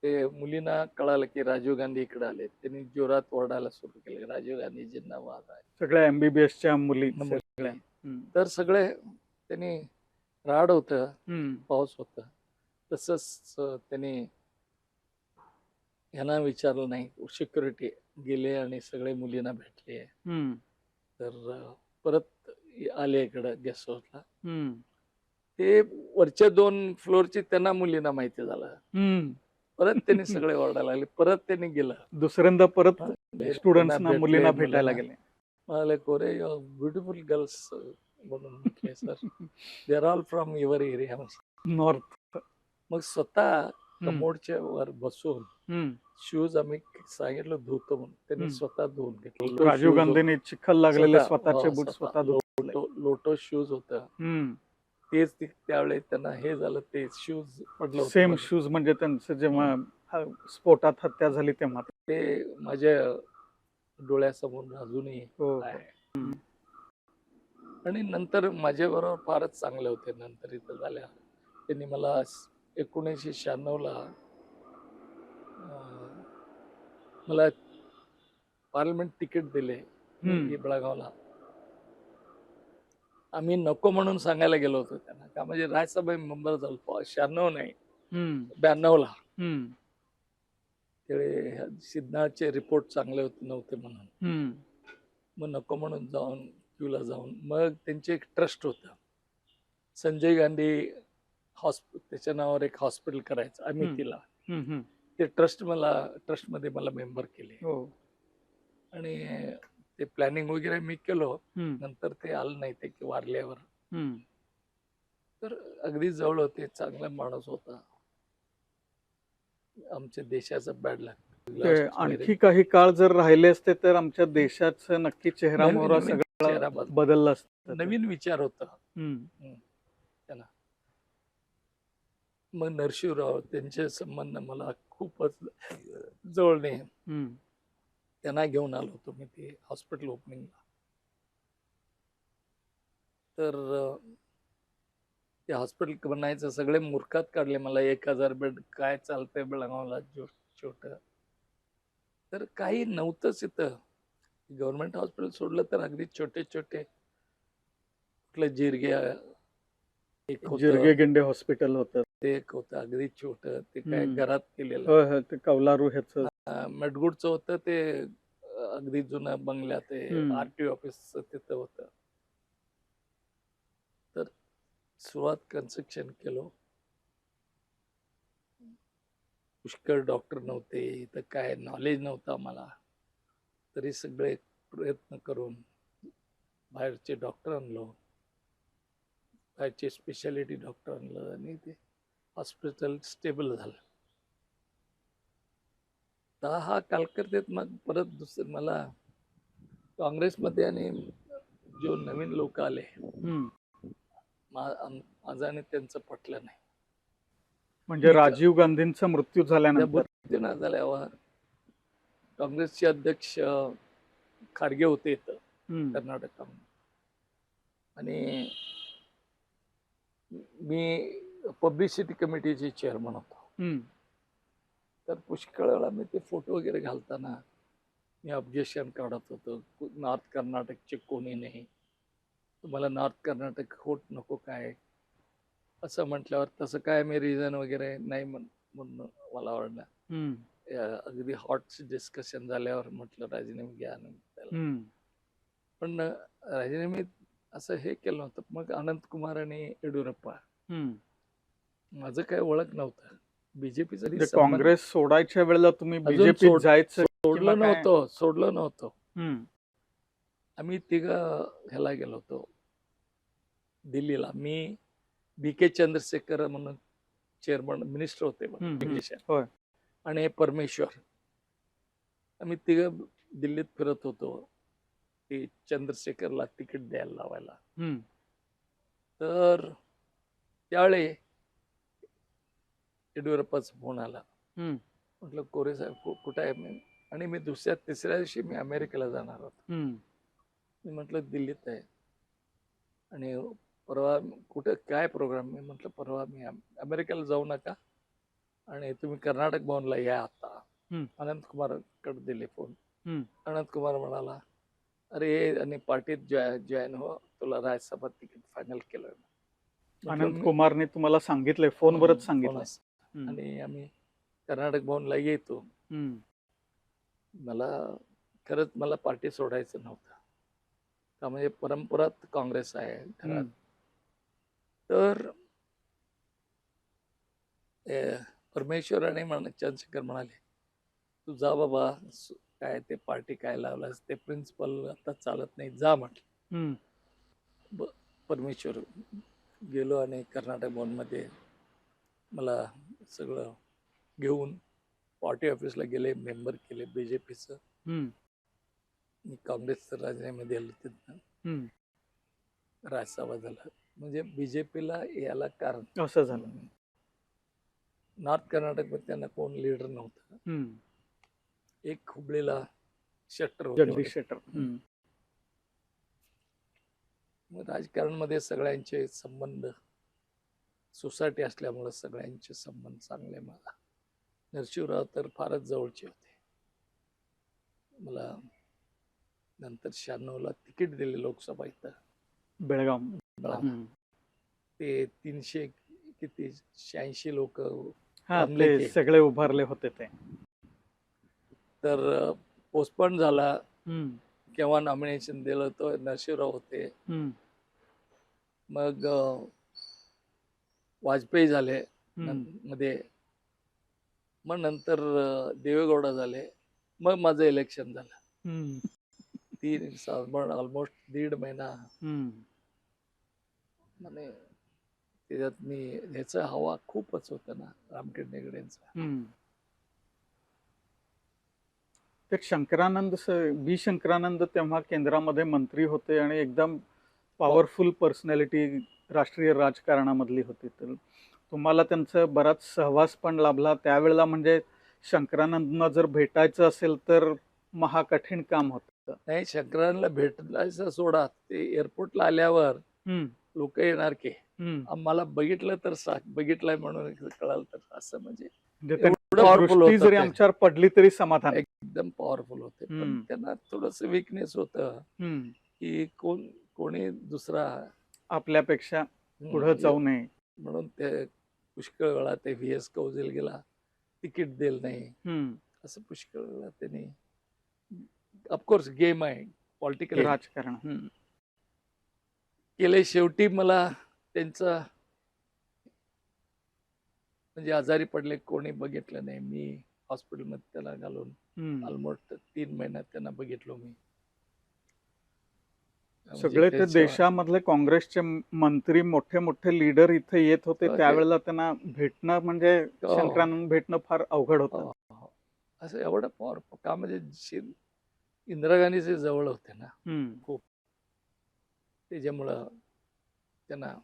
ते मुलींना कळालं की राजीव गांधी इकडे आले. त्यांनी जोरात ओरडायला सुरू केले, राजीव गांधीजींना वाद आहे. सगळ्या MBBSच्या मुली. तर सगळे त्यांनी राड होतं, पाऊस होता. तसंच त्यांनी ह्यांना विचारलं नाही, सिक्युरिटी गेले आणि सगळे मुलींना भेटले. तर परत आले इकडं गेस्ट हाऊसला. ते वरच्या 2 फ्लोअरची त्यांना मुलींना माहिती झालं. परत त्यांनी सगळे ओरडायला लागले. परत त्यांनी गेलं दुसऱ्यांदा परत स्टुडंट्सना मुलींना भेटायला गेले. म्हणाले, कोरे ब्युटिफुल गर्ल्स म्हणून म्हटले, sir they are all from your area north. मग स्वतः कमोडच्या वर बसून शूज आम्ही सांगितलं धुतो म्हणून, त्यांनी स्वतः धुवून घेतलं. राजीव गांधींनी चिखल लागलेले स्वतःचे बूट स्वतः लोटो शूज होत. तेच त्यावेळेस त्यांना हे झालं, ते शूज पडलं. सेम शूज, म्हणजे त्यांचं जेव्हा स्फोटात हत्या झाली तेव्हा ते माझ्या डोळ्यासमोर अजूनही आहे. आणि नंतर माझ्याबरोबर फारच चांगले होते. नंतर इथं झाल्या त्यांनी मला 1996ला मला पार्लमेंट तिकीट दिले बेळगावला. आम्ही नको म्हणून सांगायला गेलो होतो त्यांना, का म्हणजे राज्यसभा मेंबर झालो 96 नाही 92ला. त्यावेळी सिद्धार्थचे रिपोर्ट चांगले होते नव्हते म्हणून मग नको म्हणून जाऊन क्यूला जाऊन मग त्यांचे एक ट्रस्ट होतं संजय गांधी त्याच्या नावावर एक हॉस्पिटल करायचं अमेठीला. ते ट्रस्टमध्ये मला मेंबर केले आणि ते प्लॅनिंग वगैरे मी केलो. नंतर ते आलं नाही, ते वारल्यावर. तर अगदी जवळ होते, चांगला माणूस होता. आमच्या देशाचा बॅड लक. आणखी काही काळ जर राहिले असते तर आमच्या देशाचं नक्की चेहरा मोहरा नवीन सगळं चेहरा बदलला असतं. नवीन विचार होता त्यांना. मग नरशिवराव त्यांचे संबंध मला खूपच जवळने. त्यांना घेऊन आलो होतो मी ते हॉस्पिटल ओपनिंगला. तर ते हॉस्पिटल बनायचं सगळे मूर्खात काढले मला. 1000 बेड काय चालतंय बेळगावला छोट. तर काही नव्हतंच इथं. गव्हर्नमेंट हॉस्पिटल सोडलं तर अगदी छोटे छोटे कुठलं जिरगे गिंडे हॉस्पिटल होतं ते एक होतं अगदी छोट. ते काय घरात केलेलं. ते कौलारू ह्याचं मेडगुडचं होतं ते अगदी जुनं बंगल्यात ते RTO ऑफिस तिथं होतं. तर सुरुवात कन्स्ट्रक्शन केलो. पुष्कळ डॉक्टर नव्हते इथं, काय नॉलेज नव्हतं आम्हाला. तरी सगळे प्रयत्न करून बाहेरचे डॉक्टर आणलो, बाहेरचे स्पेशालिटी डॉक्टर आणलं आणि ते हॉस्पिटल स्टेबल झालं. तर हा कालकर्तेत मग परत दुसरं मला काँग्रेसमध्ये आणि जो नवीन लोक आले माझं आणि त्यांचं पटलं नाही. म्हणजे राजीव गांधींचा मृत्यू झाल्यानंतर झाल्यावर काँग्रेसचे अध्यक्ष खारगे होते इथं कर्नाटकामध्ये आणि मी पब्लिसिटी कमिटीचे चेअरमन होतो. तर पुष्कळ वेळा मी ते फोटो वगैरे घालताना मी ऑब्जेक्शन काढत होतो. नॉर्थ कर्नाटकचे कोणी नाही, तुम्हाला नॉर्थ कर्नाटक होत नको काय असं म्हटल्यावर तसं काय मी रिझन वगैरे नाही म्हणून मला आवडलं. अगदी हॉट डिस्कशन झाल्यावर म्हटलं राजीनामे घ्या. पण राजीनामे असं हे केलं होतं. मग अनंत कुमार आणि येडियुरप्पा, माझं काय ओळख नव्हतं बीजेपीचं. काँग्रेस सोडायच्या वेळेला तुम्ही बीजेपी जायचं सोडलं नव्हतं. आम्ही ह्याला गेलो होतो दिल्लीला. मी BK चंद्रशेखर म्हणून चेअरमन मिनिस्टर होते आणि परमेश्वर. आम्ही दिल्लीत फिरत होतो ते चंद्रशेखरला तिकीट द्यायला लावायला. तर त्यावेळी येडियुरप्पाचा फोन आला. म्हटलं कोरे साहेब कुठं आहे मी? आणि मी तिसऱ्या दिवशी मी अमेरिकेला जाणार होतो. मी म्हटलं दिल्लीत आहे. आणि परवा कुठे काय प्रोग्राम? मी म्हटलं परवा मी अमेरिकेला जाऊ नका आणि तुम्ही कर्नाटक भवनला या आता. अनंत कुमारकडे दिले फोन. अनंत कुमार म्हणाला अरे आणि पार्टीत जॉईन हो, तुला राज्यसभा तिकीट फायनल केलं. अनंत कुमारने तुम्हाला सांगितलंय फोनवरच सांगितलं. आणि आम्ही कर्नाटक भवनला येतो. मला पार्टी सोडायचं नव्हतं का म्हणजे परंपरात काँग्रेस आहे घरात. तर परमेश्वर आणि चंद्रशेखर म्हणाले तू जा बाबा, काय ते पार्टी काय लावलास ते प्रिन्सिपल आता चालत नाही, जा म्हटलं. परमेश्वर गेलो आणि कर्नाटक भवनमध्ये मला सगळं घेऊन पार्टी ऑफिसला गेले, मेंबर केले बीजेपीचं. मी काँग्रेसचं राजीनामे दिलं तिथं. राज्यसभा झाला. म्हणजे बीजेपीला याला कारण असं झालं. नॉर्थ कर्नाटकमध्ये त्यांना कोण लीडर नव्हतं. एक हुबळीला शेट्टर होते, जगदीश शेट्टर. मग राजकारणामध्ये सगळ्यांचे संबंध, सोसायटी असल्यामुळे सगळ्यांचे संबंध चांगले. मला नरशिवराव तर फारच जवळचे होते. मला नंतर 96ला तिकीट दिले लोकसभा इथं बेळगाव. बेळगाव. हम्म. ते 300 किती 86 लोक हा, जमले ते ते. सगळे उभारले होते ते. तर पोस्टपोन झाला. हम्म. केव्हा नॉमिनेशन दिलं होतं, नरशिवराव होते. हम्म. मग वाजपेयी झाले हम्म. मध्ये. मग नंतर देवेगौडा झाले. मग माझं इलेक्शन झालं. हम्म. 3 ऑलमोस्ट 1.5 महिना. हम्म. म्हणजे त्याच्यात मी ह्याचा हवा खूपच होता ना, रामकिरण हेगडेंचा. हम्म. तर बी शंकरानंद तेव्हा केंद्रामध्ये मंत्री होते आणि एकदम पॉवरफुल पर्सनॅलिटी राष्ट्रीय राजकारणामधली होती. तर तुम्हाला त्यांचा बराच सहवास पण लाभला त्यावेळेला. म्हणजे शंकरानंदना जर भेटायचं असेल तर महाकठीण काम होतं. नाही, शंकरांना भेटलायचं सोडा, ते एअरपोर्टला आल्यावर हम्म. लोक येणार की हम्म. आम्हाला बघितलं तर बघितलंय म्हणून कळालं तर असं. म्हणजे म्हणजे एवढं त्यांची powerful दृष्टी होतं जरी ते. आमच्यावर पडली तरी समाधान. एकदम पॉवरफुल होते. पण हम्म. त्यांना थोडस विकनेस होतं हम्म. की कोणी दुसरा आपल्यापेक्षा पुढे जाऊ नये म्हणून ते पुष्कळ वेळा ते VS कौजल गेला तिकीट दिलं नाही. हम्म. असं पुष्कळ वेळा त्यांनी, ऑफकोर्स गेम आहे, पॉलिटिकल राजकारण. हम्म. केले. शेवटी मला त्यांचा म्हणजे आजारी पडले, कोणी बघितलं नाही. मी हॉस्पिटलमध्ये त्याला घालून हम्म. ऑलमोस्ट 3 महिन्यात त्यांना बघितलो मी. म्हणजे सगळे ते त्याच्या- देशामधले काँग्रेसचे मंत्री मोठे मोठे लीडर इथे येत होते. हो, त्यावेळेला त्यांना भेटणं म्हणजे हो. शंकरानंद भेटणं फार अवघड होतं. हो. असं एवढं पॉवरफुल का, म्हणजे इंदिरा गांधीचे जवळ होते ना हम्म. खूप, त्याच्यामुळं त्यांना.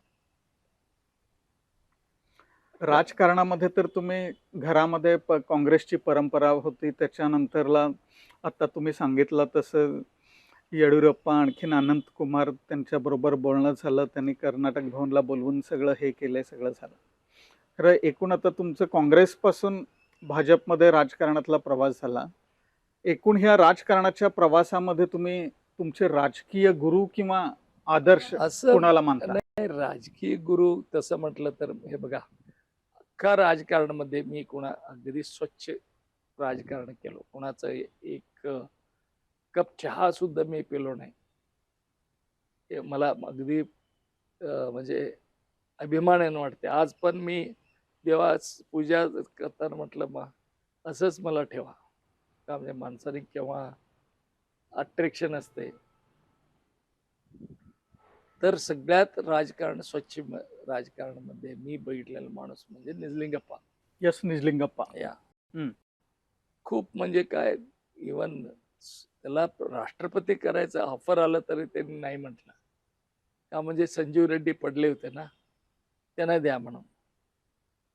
राजकारणामध्ये तर तुम्ही घरामध्ये काँग्रेसची परंपरा होती. त्याच्यानंतरला आता तुम्ही सांगितलं तसं येडियुरप्पा, आणखीन अनंत कुमार त्यांच्याबरोबर बोलणं झालं. त्यांनी कर्नाटक भवनला बोलवून सगळं हे केलंय, सगळं झालं. खरं एकूण आता तुमचं काँग्रेसपासून भाजपमध्ये राजकारणातला प्रवास झाला. एकूण ह्या राजकारणाच्या प्रवासामध्ये तुम्ही तुमचे राजकीय गुरु किंवा आदर्श असं कोणाला मानता? नाही, राजकीय गुरु तसं म्हटलं तर हे बघा, अख्खा राजकारणामध्ये मी अगदी स्वच्छ राजकारण केलं. कोणाचं एक कप चहा सुद्धा मी पिलो नाही. हे मला अगदी म्हणजे अभिमानाने वाटते. आज पण मी देवा पूजा करताना म्हटलं असंच मला ठेवा. का म्हणजे माणसाने केव्हा अट्रॅक्शन असते. तर सगळ्यात स्वच्छ राजकारणामध्ये मी बघितलेला माणूस म्हणजे निजलिंगप्पा. यस, निजलिंगप्पा. या हम्म. खूप म्हणजे काय, इवन त्याला राष्ट्रपती करायचं ऑफर आलं तरी त्यांनी नाही म्हटलं. का म्हणजे संजीव रेड्डी पडले होते ना, त्यांना द्या म्हणून.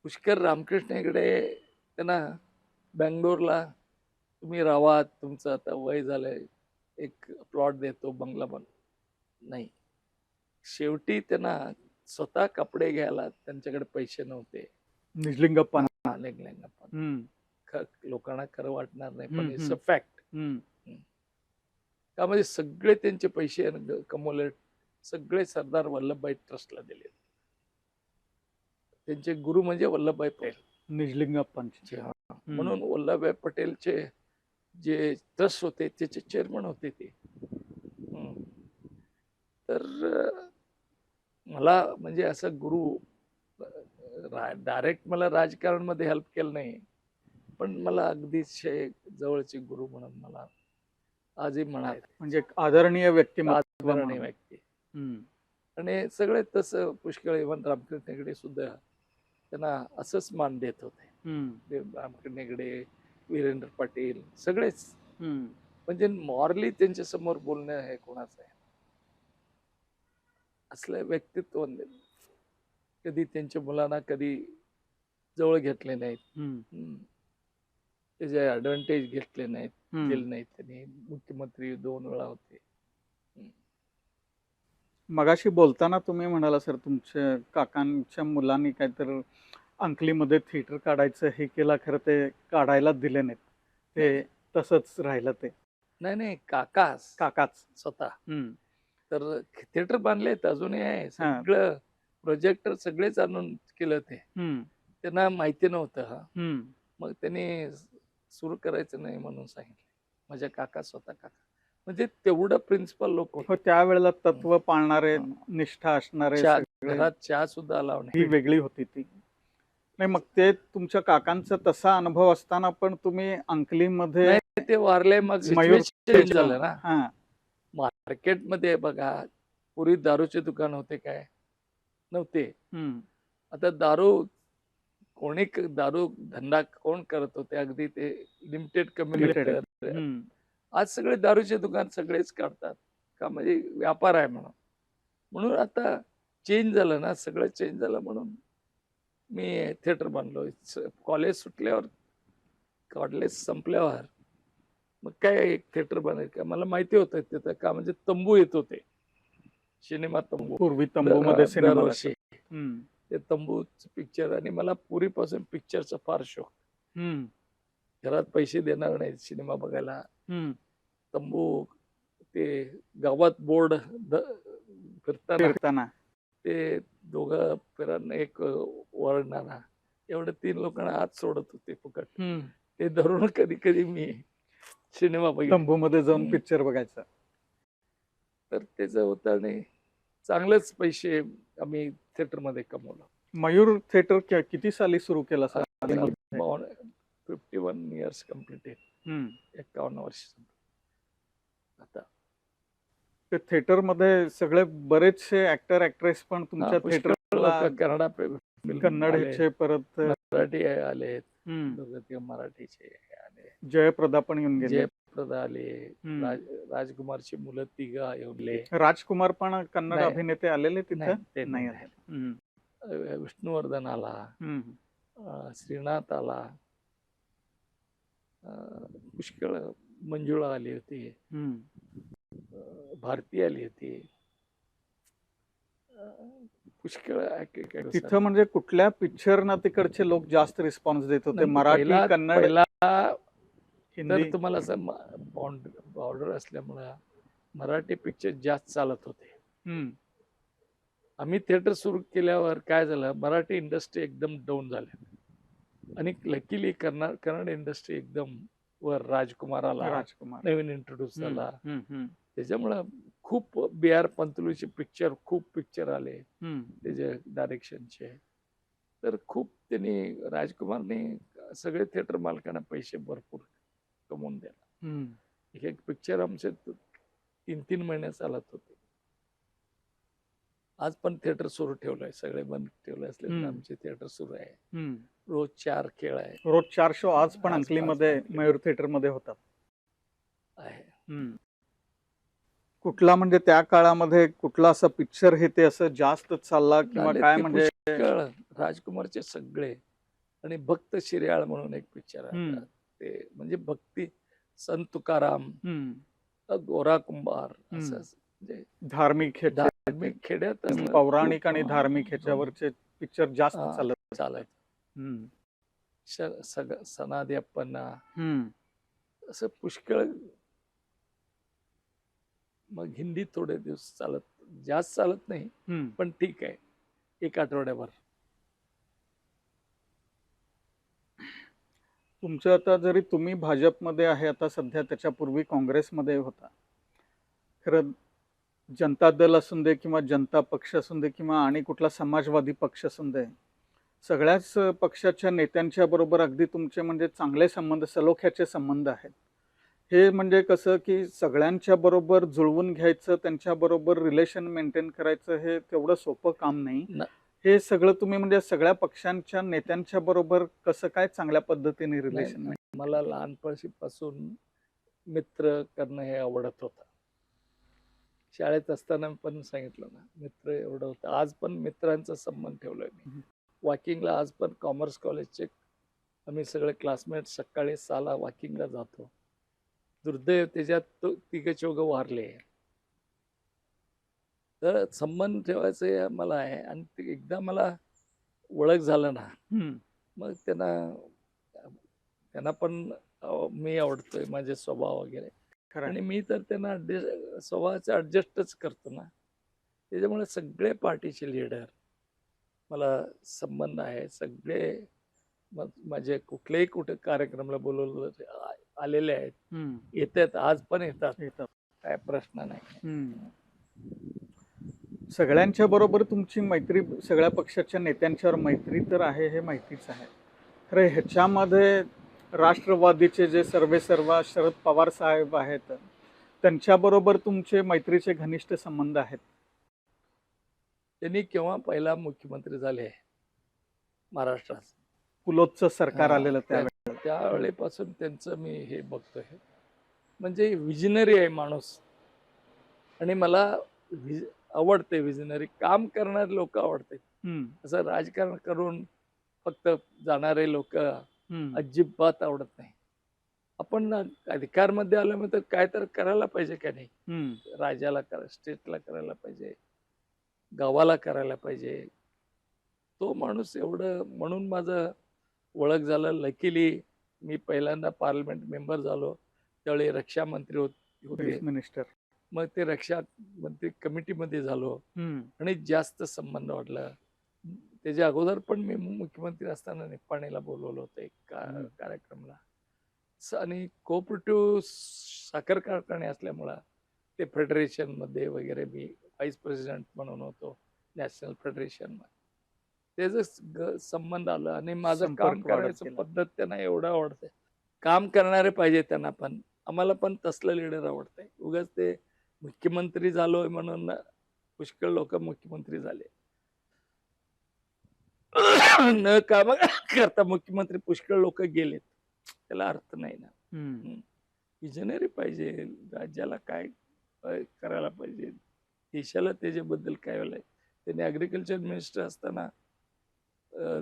पुष्कर रामकृष्ण हेगडे त्यांना बँगलोरला तुम्ही राहा, तुमचं आता वय झालंय, एक प्लॉट देतो, बंगला बन. नाही, शेवटी त्यांना स्वतः कपडे घ्यायला त्यांच्याकडे पैसे नव्हते. निजलिंगप्पा. निजलिंगप्पा. हम्म. लोकांना खरं वाटणार नाही, पण हम्म, इट्स अ हम्म. फॅक्ट. हम्म. त्यामध्ये सगळे त्यांचे पैसे कमवले, सगळे सरदार वल्लभभाई ट्रस्टला दिले. त्यांचे गुरु म्हणजे वल्लभभाई पटेल, निजलिंगप्पांची. म्हणून वल्लभभाई पटेलचे जे ट्रस्ट होते त्याचे चेअरमन होते ते. तर मला म्हणजे असं गुरु डायरेक्ट मला राजकारणामध्ये हेल्प केलं नाही, पण मला अगदी जवळचे गुरु म्हणून मला आजही म्हणायचे. म्हणजे एक आदरणीय व्यक्तिमत्व. आदरणीय व्यक्ती. आणि सगळे तसं पुष्कळ, इव्हन रामकृष्ण हेगडे सुद्धा त्यांना असंच मान देत होते. रामकृष्ण हेगडे, वीरेंद्र पाटील सगळेच. म्हणजे मॉरली त्यांच्या समोर बोलणं हे कोणाचं आहे असलं व्यक्तित्व. कधी त्यांच्या मुलांना कधी जवळ घेतले नाहीत, त्याचे ऍडव्हान्टेज घेतले नाहीत, दिले नाहीत. त्यांनी मुख्यमंत्री 2 वेळा होते. मगाशी बोलताना तुम्ही म्हणाला सर तुमच्या काकांच्या मुलांनी काहीतरी अंकलीमध्ये थिएटर काढायचं हे केलं, खरं ते काढायला दिले नाहीत, ते तसंच राहिलं ते नाही नाही, काकाच स्वतः हम्म. तर थिएटर बांधलेत अजूनही आहे, सगळं प्रोजेक्टर सगळेच आणून केलं ते. हम्म. त्यांना माहिती नव्हतं हा, हम्म. मग त्यांनी सुरू करायचं नाही म्हणून सांगितलं. माझ्या स्वतः काका म्हणजे तेवढं प्रिन्सिपल लोक होते. हो, त्यावेळेला तत्व पाळणारे, निष्ठा असणारे सगळे. घरात चहा सुद्धा अलाव ही नाही. वेगळी होती ती. नाही, मग ते तुमच्या काकांचा तसा अनुभव असताना पण तुम्ही अंकलीमध्ये नाही, ते वारले मग मयूर चेंज झालं ना. हा. मार्केटमध्ये बघा, पूर्वी दारूचे दुकान होते काय? नव्हते. हम्म. आता दारू धंदा कोण करत होते? अगदी ते लिमिटेड कम्युनिटी. हम्म. आज सगळे दारूचे दुकान सगळेच काढतात का, म्हणजे व्यापार आहे म्हणून आता चेंज झालं ना, सगळं चेंज झालं. म्हणून मी थिएटर बांधलो. कॉलेज सुटल्यावर, कॉलेज संपल्यावर मग काय एक थिएटर बांधायचं का, मला माहिती होतं तिथं का, म्हणजे तंबू येत होते, सिनेमा तंबू पूर्वी तंबूमध्ये सिनेमा दरवर्षी. हम्म. ते तंबूच पिक्चर, आणि मला पूर्वीपासून पिक्चरचा फार शौक. हम्म. घरात पैसे देणार नाहीत सिनेमा बघायला. हम्म. तंबू, ते गावात बोर्ड फिरताना ते दोघं फिरांना एक वळणारा, एवढं 3 लोकांना आत सोडत होते फुकट. हम्म. ते धरून कधी कधी मी सिनेमा बघितला. तंबूमध्ये जाऊन पिक्चर बघायचा. तर त्याचं होतं, आणि चांगलेच पैसे आम्ही थिएटरमध्ये कमवलं. मयूर थिएटर किती साली सुरू केलं सर? 51 years completed. 51 वर्ष आता. ते थिएटर मध्ये सगळे बरेचसे ऍक्टर ऍक्ट्रेस पण तुमच्या थिएटरला कन्नड ह्याचे, परत मराठी आले, हम्म, मराठीचे आले, जयप्रदा पण येऊन गेले, जयप्रदा आले, राजकुमारची मुलं 3 येऊनले. राजकुमार पण कन्नड नाही. अभिनेते आलेले तिथे ते नाही नाही. आले. विष्णुवर्धन आला, श्रीनाथ आला, पुष्कळ, मंजुळा आली होती, भारती आली होती, पुष्कळ. तिथं म्हणजे कुठल्या पिक्चरना तिकडचे लोक जास्त रिस्पॉन्स देत होते? मराठी, कन्नड, हिंदी? तर तुम्हाला असं बॉर्डर असल्यामुळे मराठी पिक्चर जास्त चालत होते. आम्ही थिएटर सुरू केल्यावर काय झालं, मराठी इंडस्ट्री एकदम डाऊन झाली, आणि लकीली कन्नड इंडस्ट्री एकदम वर. राजकुमार आला, नवीन इंट्रोड्यूस झाला, त्याच्यामुळं खूप B.R. पंतलूचे खूप पिक्चर आले त्याच्या डायरेक्शनचे. तर खूप त्यांनी, राजकुमारने सगळे थिएटर मालकांना पैसे भरपूर कमवून द्याला. एक पिक्चर आमचे 3-3 महिने चालत होते. आज पण थिएटर सुरू ठेवलंय, सगळे बंद ठेवले असले तर आमचे थिएटर सुरू आहे. रोज 4 खेळ आहे, रोज 4 शो आज पण अंकलीमध्ये मयूर थिएटर मध्ये होतात आहे. कुठला म्हणजे त्या काळामध्ये कुठला असं पिक्चर हे ते असं जास्त चालला किंवा झाले काय? ते म्हणजे पुष्कळ राजकुमारचे सगळे, आणि भक्त शिर्याळ म्हणून एक पिक्चर आहे, ते म्हणजे भक्ती, संत तुकाराम, गोरा कुंभार, असं म्हणजे धार्मिक खेड्यात पौराणिक आणि धार्मिक ह्याच्यावरचे पिक्चर जास्त चालत. सनादी अप्पन्ना, असं पुष्कळ. मग हिंदी थोडे दिवस चालत, जास्त चालत नाही, पण ठीक आहे, 1 आठवड्याभर. तुमचं आता जरी तुम्ही भाजपमध्ये आहे आता सध्या, त्याच्यापूर्वी काँग्रेसमध्ये होता, खरं जनता दल असून दे किंवा जनता पक्ष असून दे किंवा आणि कुठला समाजवादी पक्ष असून दे, सगळ्याच पक्षाच्या नेत्यांच्या बरोबर अगदी तुमचे म्हणजे चांगले संबंध, सलोख्याचे संबंध आहेत. हे म्हणजे कसं की सगळ्यांच्या बरोबर जुळवून घ्यायचं, त्यांच्या बरोबर रिलेशन मेंटेन करायचं, हे तेवढं सोपं काम नाही. हे सगळं तुम्ही म्हणजे सगळ्या पक्षांच्या नेत्यांच्या बरोबर कसं काय चांगल्या पद्धतीने रिलेशन? मला लहानपणापासून मित्र करणं हे आवडत होतं. शाळेत असताना पण सांगितलं ना, मित्र एवढं होतं. आज पण मित्रांचा संबंध ठेवलाय मी. वॉकिंगला आज पण कॉमर्स कॉलेजचे आम्ही सगळे क्लासमेट सकाळी 6ला वॉकिंगला जातो. दुर्दैव त्याच्यात 3-4 वारले. तर संबंध ठेवायचे मला आहे आणि ते एकदा मला ओळख झालं ना, मग त्यांना त्यांना पण मी आवडतोय, माझे स्वभाव वगैरे. खरं आणि मी तर त्यांना स्वभावाचं ॲडजस्टच करतो ना. त्याच्यामुळे सगळे पार्टीचे लीडर मला संबंध आहे. सगळे मग माझे कुठल्याही कुठे कार्यक्रमाला बोलवलं तर आलेले आहेत. येतात, आज पण येतात. येतात. काय प्रश्न नाही. सगळ्यांच्या बरोबर तुमची मैत्री, सगळ्या पक्षाच्या नेत्यांच्यावर मैत्री तर आहे, हे माहितीच आहे. खरं ह्याच्यामध्ये राष्ट्रवादीचे जे सर्वेसर्वा शरद पवार साहेब आहेत, त्यांच्याबरोबर तुमचे मैत्रीचे घनिष्ठ संबंध आहेत. त्यांनी केव्हा पहिला मुख्यमंत्री झाले महाराष्ट्रात, पुलोतचं सरकार आलेलं त्यावेळेला. त्यावेळेपासून त्यांचं मी हे बघतोय. म्हणजे विजनरी आहे माणूस. आणि मला आवडते विजनरी काम करणारे लोक आवडते. असं राजकारण करून फक्त जाणारे लोक अजिबात आवडत नाही. आपण अधिकारमध्ये आल्यानंतर काय तर करायला पाहिजे का नाही. राज्याला स्टेटला करायला पाहिजे, गावाला करायला पाहिजे. तो माणूस एवढं, म्हणून माझं ओळख झालं. लकीली मी पहिल्यांदा पार्लमेंट मेंबर झालो त्यावेळी रक्षा मंत्री होते. मिनिस्टर. मग ते रक्षा मंत्री कमिटीमध्ये झालो आणि जास्त संबंध वाढला. त्याच्या अगोदर पण मी मुख्यमंत्री असताना निप्पाणीला बोलवलं होतं एक कार्यक्रमला. आणि कोऑपरेटिव्ह साखर कारखाने असल्यामुळं ते फेडरेशनमध्ये वगैरे मी व्हाईस प्रेसिडेंट म्हणून होतो नॅशनल फेडरेशन. त्याचं संबंध आलं आणि माझं काम करायचं पद्धत त्यांना एवढं आवडते. काम करणारे पाहिजे त्यांना पण. आम्हाला पण तसलं लीडर आवडतंय. उगाच ते मुख्यमंत्री झालोय म्हणून पुष्कळ लोक मुख्यमंत्री झाले, न काम करता मुख्यमंत्री पुष्कळ लोक गेलेत. त्याला अर्थ नाही ना. विजनरी पाहिजे. राज्याला काय करायला पाहिजे, देशाला त्याच्याबद्दल काय व्हायला. त्यांनी ॲग्रिकल्चर मिनिस्टर असताना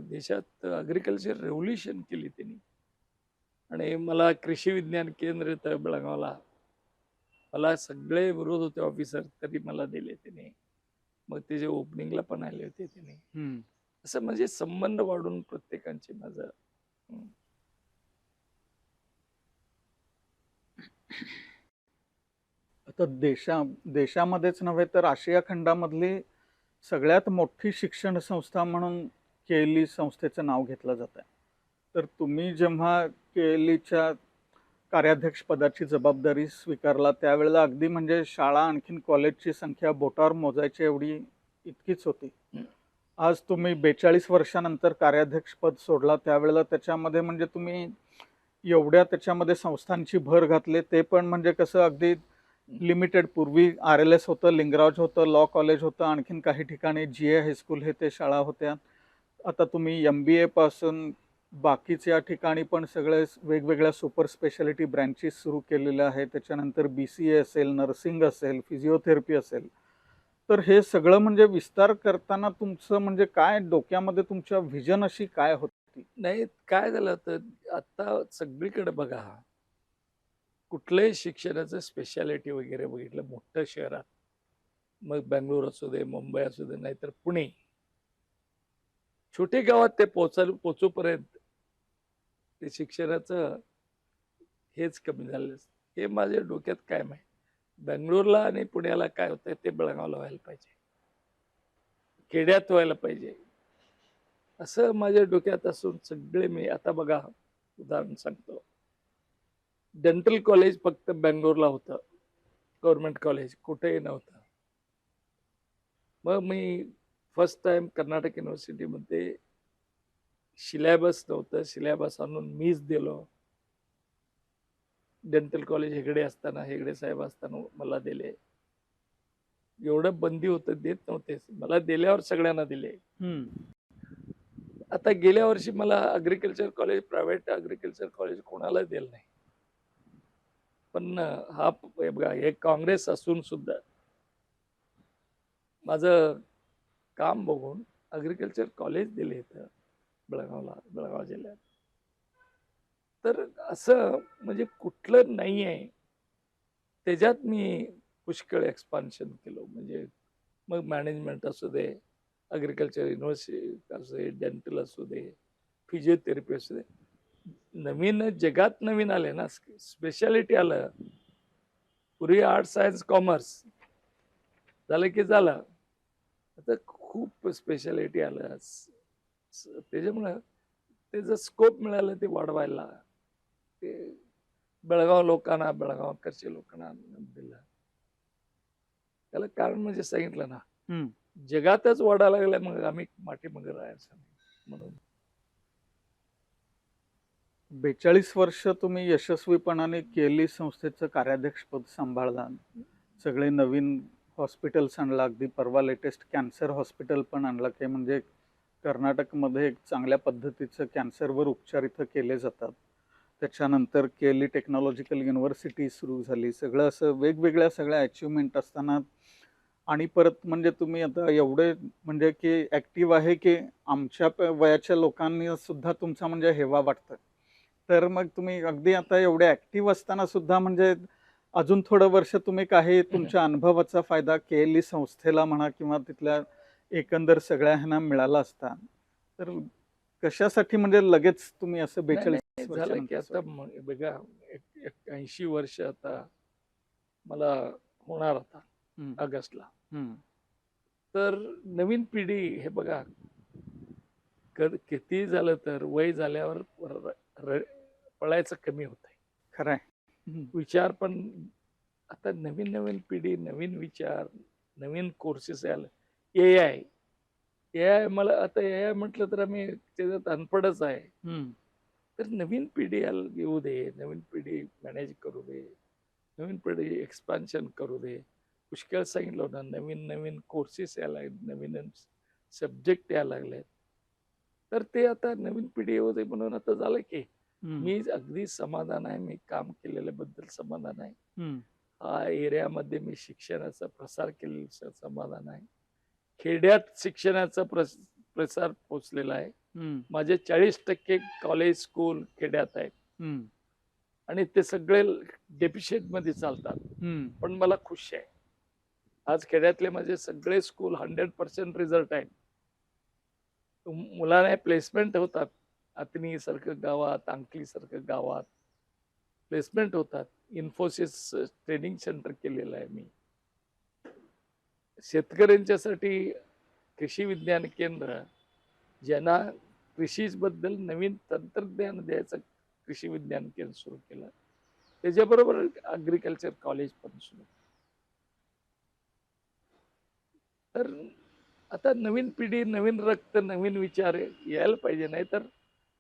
देशात ॲग्रिकल्चर रेव्होल्युशन केली त्यांनी. आणि मला कृषी विज्ञान केंद्र येतं बेळगावला. मला सगळे विरोध होते ऑफिसर, तरी मला दिले त्यांनी. मग त्याच्या ओपनिंगला पण आले होते त्यांनी. असं म्हणजे संबंध वाढून प्रत्येकांचे माझं. आता देशामध्येच नव्हे तर आशिया खंडामधली सगळ्यात मोठी शिक्षण संस्था म्हणून केएलई संस्थेचं नाव घेतलं जात आहे. तर तुम्ही जेव्हा केएलईच्या कार्याध्यक्ष पदाची जबाबदारी स्वीकारला त्यावेळेला अगदी म्हणजे शाळा आणखीन कॉलेजची संख्या बोटावर मोजायची एवढी इतकीच होती. आज तुम्ही 42 वर्षानंतर कार्याध्यक्ष पद सोडला, त्यावेळेला त्याच्यामध्ये म्हणजे तुम्ही एवढ्या त्याच्यामध्ये संस्थांची भर घातली. ते पण म्हणजे कसं अगदी लिमिटेड. पूर्वी RLS होतं, लिंगराज होतं, लॉ कॉलेज होतं, आणखीन काही ठिकाणी GA हायस्कूल हे ते शाळा होत्या. आता तुम्ही MBA पासून बाकीच्या ठिकाणी पण सगळे वेगवेगळ्या सुपर स्पेशालिटी ब्रँचेस सुरू केलेल्या आहेत. त्याच्यानंतर BCA असेल, नर्सिंग असेल, फिजिओथेरपी असेल. तर हे सगळं म्हणजे विस्तार करताना तुमचं म्हणजे काय डोक्यामध्ये तुमच्या व्हिजन अशी काय होती? नाही, काय झालं तर आता सगळीकडे बघा, कुठल्याही शिक्षणाचं स्पेशालिटी वगैरे बघितलं मोठ्या शहरात, मग बेंगळूर असू दे, मुंबई असू दे, नाहीतर पुणे, छोटे गावात ते पोचूपर्यंत ते शिक्षणाचं हेच कमी झालं. हे माझ्या डोक्यात काय माहिती. बेंगळूरला आणि पुण्याला काय होतंय ते बेळगावला व्हायला पाहिजे, खेड्यात व्हायला पाहिजे, असं माझ्या डोक्यात असून सगळे मी आता बघा उदाहरण सांगतो. डेंटल कॉलेज फक्त बेंगळूरला होतं, गव्हर्नमेंट कॉलेज कुठेही नव्हतं. मग मी फर्स्ट टाइम कर्नाटक युनिव्हर्सिटीमध्ये सिलेबस नव्हतं, सिलेबस आणून मीच दिलो. डेंटल कॉलेज हेगडे साहेब असताना मला दिले. एवढं बंदी होतं, देत नव्हते. मला दिल्यावर सगळ्यांना दिले. आता गेल्या वर्षी मला agriculture college, private agriculture college कोणाला दिलं नाही. पण हा बघा, हे काँग्रेस असून सुद्धा माझं काम बघून ॲग्रिकल्चर कॉलेज दिले इथं बेळगाव जिल्ह्यात. तर असं म्हणजे कुठलं नाही आहे त्याच्यात मी पुष्कळ एक्सपान्शन केलं. म्हणजे मग मॅनेजमेंट असू दे, ॲग्रिकल्चर युनिव्हर्सिटी असू दे, डेंटल असू दे, फिजिओथेरपी असू दे, नवीन जगात नवीन आले ना, स्पेशालिटी आलं. पूर्वी आर्ट सायन्स कॉमर्स झालं की झालं, आता खूप स्पेशालिटी आलं. त्याच्यामुळं त्याचं स्कोप मिळालं ते वाढवायला, ते बेळगावकरच्या लोकांना दिलं. त्याला कारण म्हणजे सांगितलं ना, हम्म. जगातच वाढायला लागलाय, मग आम्ही पाठीमागे राहायचं म्हणून. 42 वर्ष तुम्ही यशस्वीपणाने केली संस्थेचं कार्याध्यक्षपद सांभाळला. सगळे नवीन हॉस्पिटल्स आणला, अगदी परवा लेटेस्ट कॅन्सर हॉस्पिटल पण आणलं, की म्हणजे कर्नाटकमध्ये एक चांगल्या पद्धतीचं कॅन्सरवर उपचार इथं केले जातात. त्याच्यानंतर केली टेक्नॉलॉजिकल युनिव्हर्सिटी सुरू झाली. सगळं असं वेगवेगळ्या सगळ्या अचिव्हमेंट असताना आणि परत म्हणजे तुम्ही आता एवढे म्हणजे की ॲक्टिव्ह आहे की आमच्या वयाच्या लोकांनी सुद्धा तुमचा म्हणजे हेवा वाटतं. तर मग तुम्ही अगदी आता एवढे ॲक्टिव्ह असताना सुद्धा म्हणजे अजून थोडं वर्ष तुम्ही काही तुमच्या अनुभवाचा फायदा केली संस्थेला म्हणा किंवा तिथल्या एकंदर सगळ्या ह्यांना मिळाला असता, तर कशासाठी म्हणजे लगेच तुम्ही असं नाही, 42 नाही, झालं की आता बघा, 80 वर्ष आता मला होणार आता ऑगस्टला. तर नवीन पिढी हे बघा, किती झालं तर वय झाल्यावर पळायचं कमी होत आहे. खरंय. विचार पण आता नवीन नवीन पिढी, नवीन विचार, नवीन कोर्सेस आले. ए आय मला आता ए आय म्हटलं तर आम्ही त्याच्यात अनपडच आहे. तर नवीन पिढी येऊ दे, नवीन पिढी मॅनेज करू दे, नवीन पिढी एक्सपान्शन करू दे. पुष्कळ सांगितलं ना, नवीन नवीन कोर्सेस यायला लागले, नवीन सब्जेक्ट यायला लागलेत. तर ते आता नवीन पिढी येऊ दे म्हणून आता झालं की मी अगदी समाधान आहे. मी काम केलेल्याबद्दल समाधान आहे. हा एरियामध्ये मी शिक्षणाचा प्रसार केलेला समाधान आहे. खेड्यात शिक्षणाचा प्रसार पोचलेला आहे. माझे 40% कॉलेज स्कूल खेड्यात आहेत आणि ते सगळे डेफिशिएंट मध्ये चालतात. पण मला खुश आहे. आज खेड्यातले माझे सगळे स्कूल 100% रिझल्ट आहेत. मुलांना प्लेसमेंट होतात. अतनी सारखं गावात, अंकली सारखं गावात प्लेसमेंट होतात. इन्फोसिस ट्रेनिंग सेंटर केलेलं आहे मी. शेतकऱ्यांच्यासाठी कृषी विज्ञान केंद्र, ज्यांना कृषीबद्दल नवीन तंत्रज्ञान द्यायचं कृषी विज्ञान केंद्र सुरू केलं. त्याच्याबरोबर ॲग्रिकल्चर कॉलेज पण सुरू. तर आता नवीन पिढी, नवीन रक्त, नवीन विचार यायला पाहिजे, नाही तर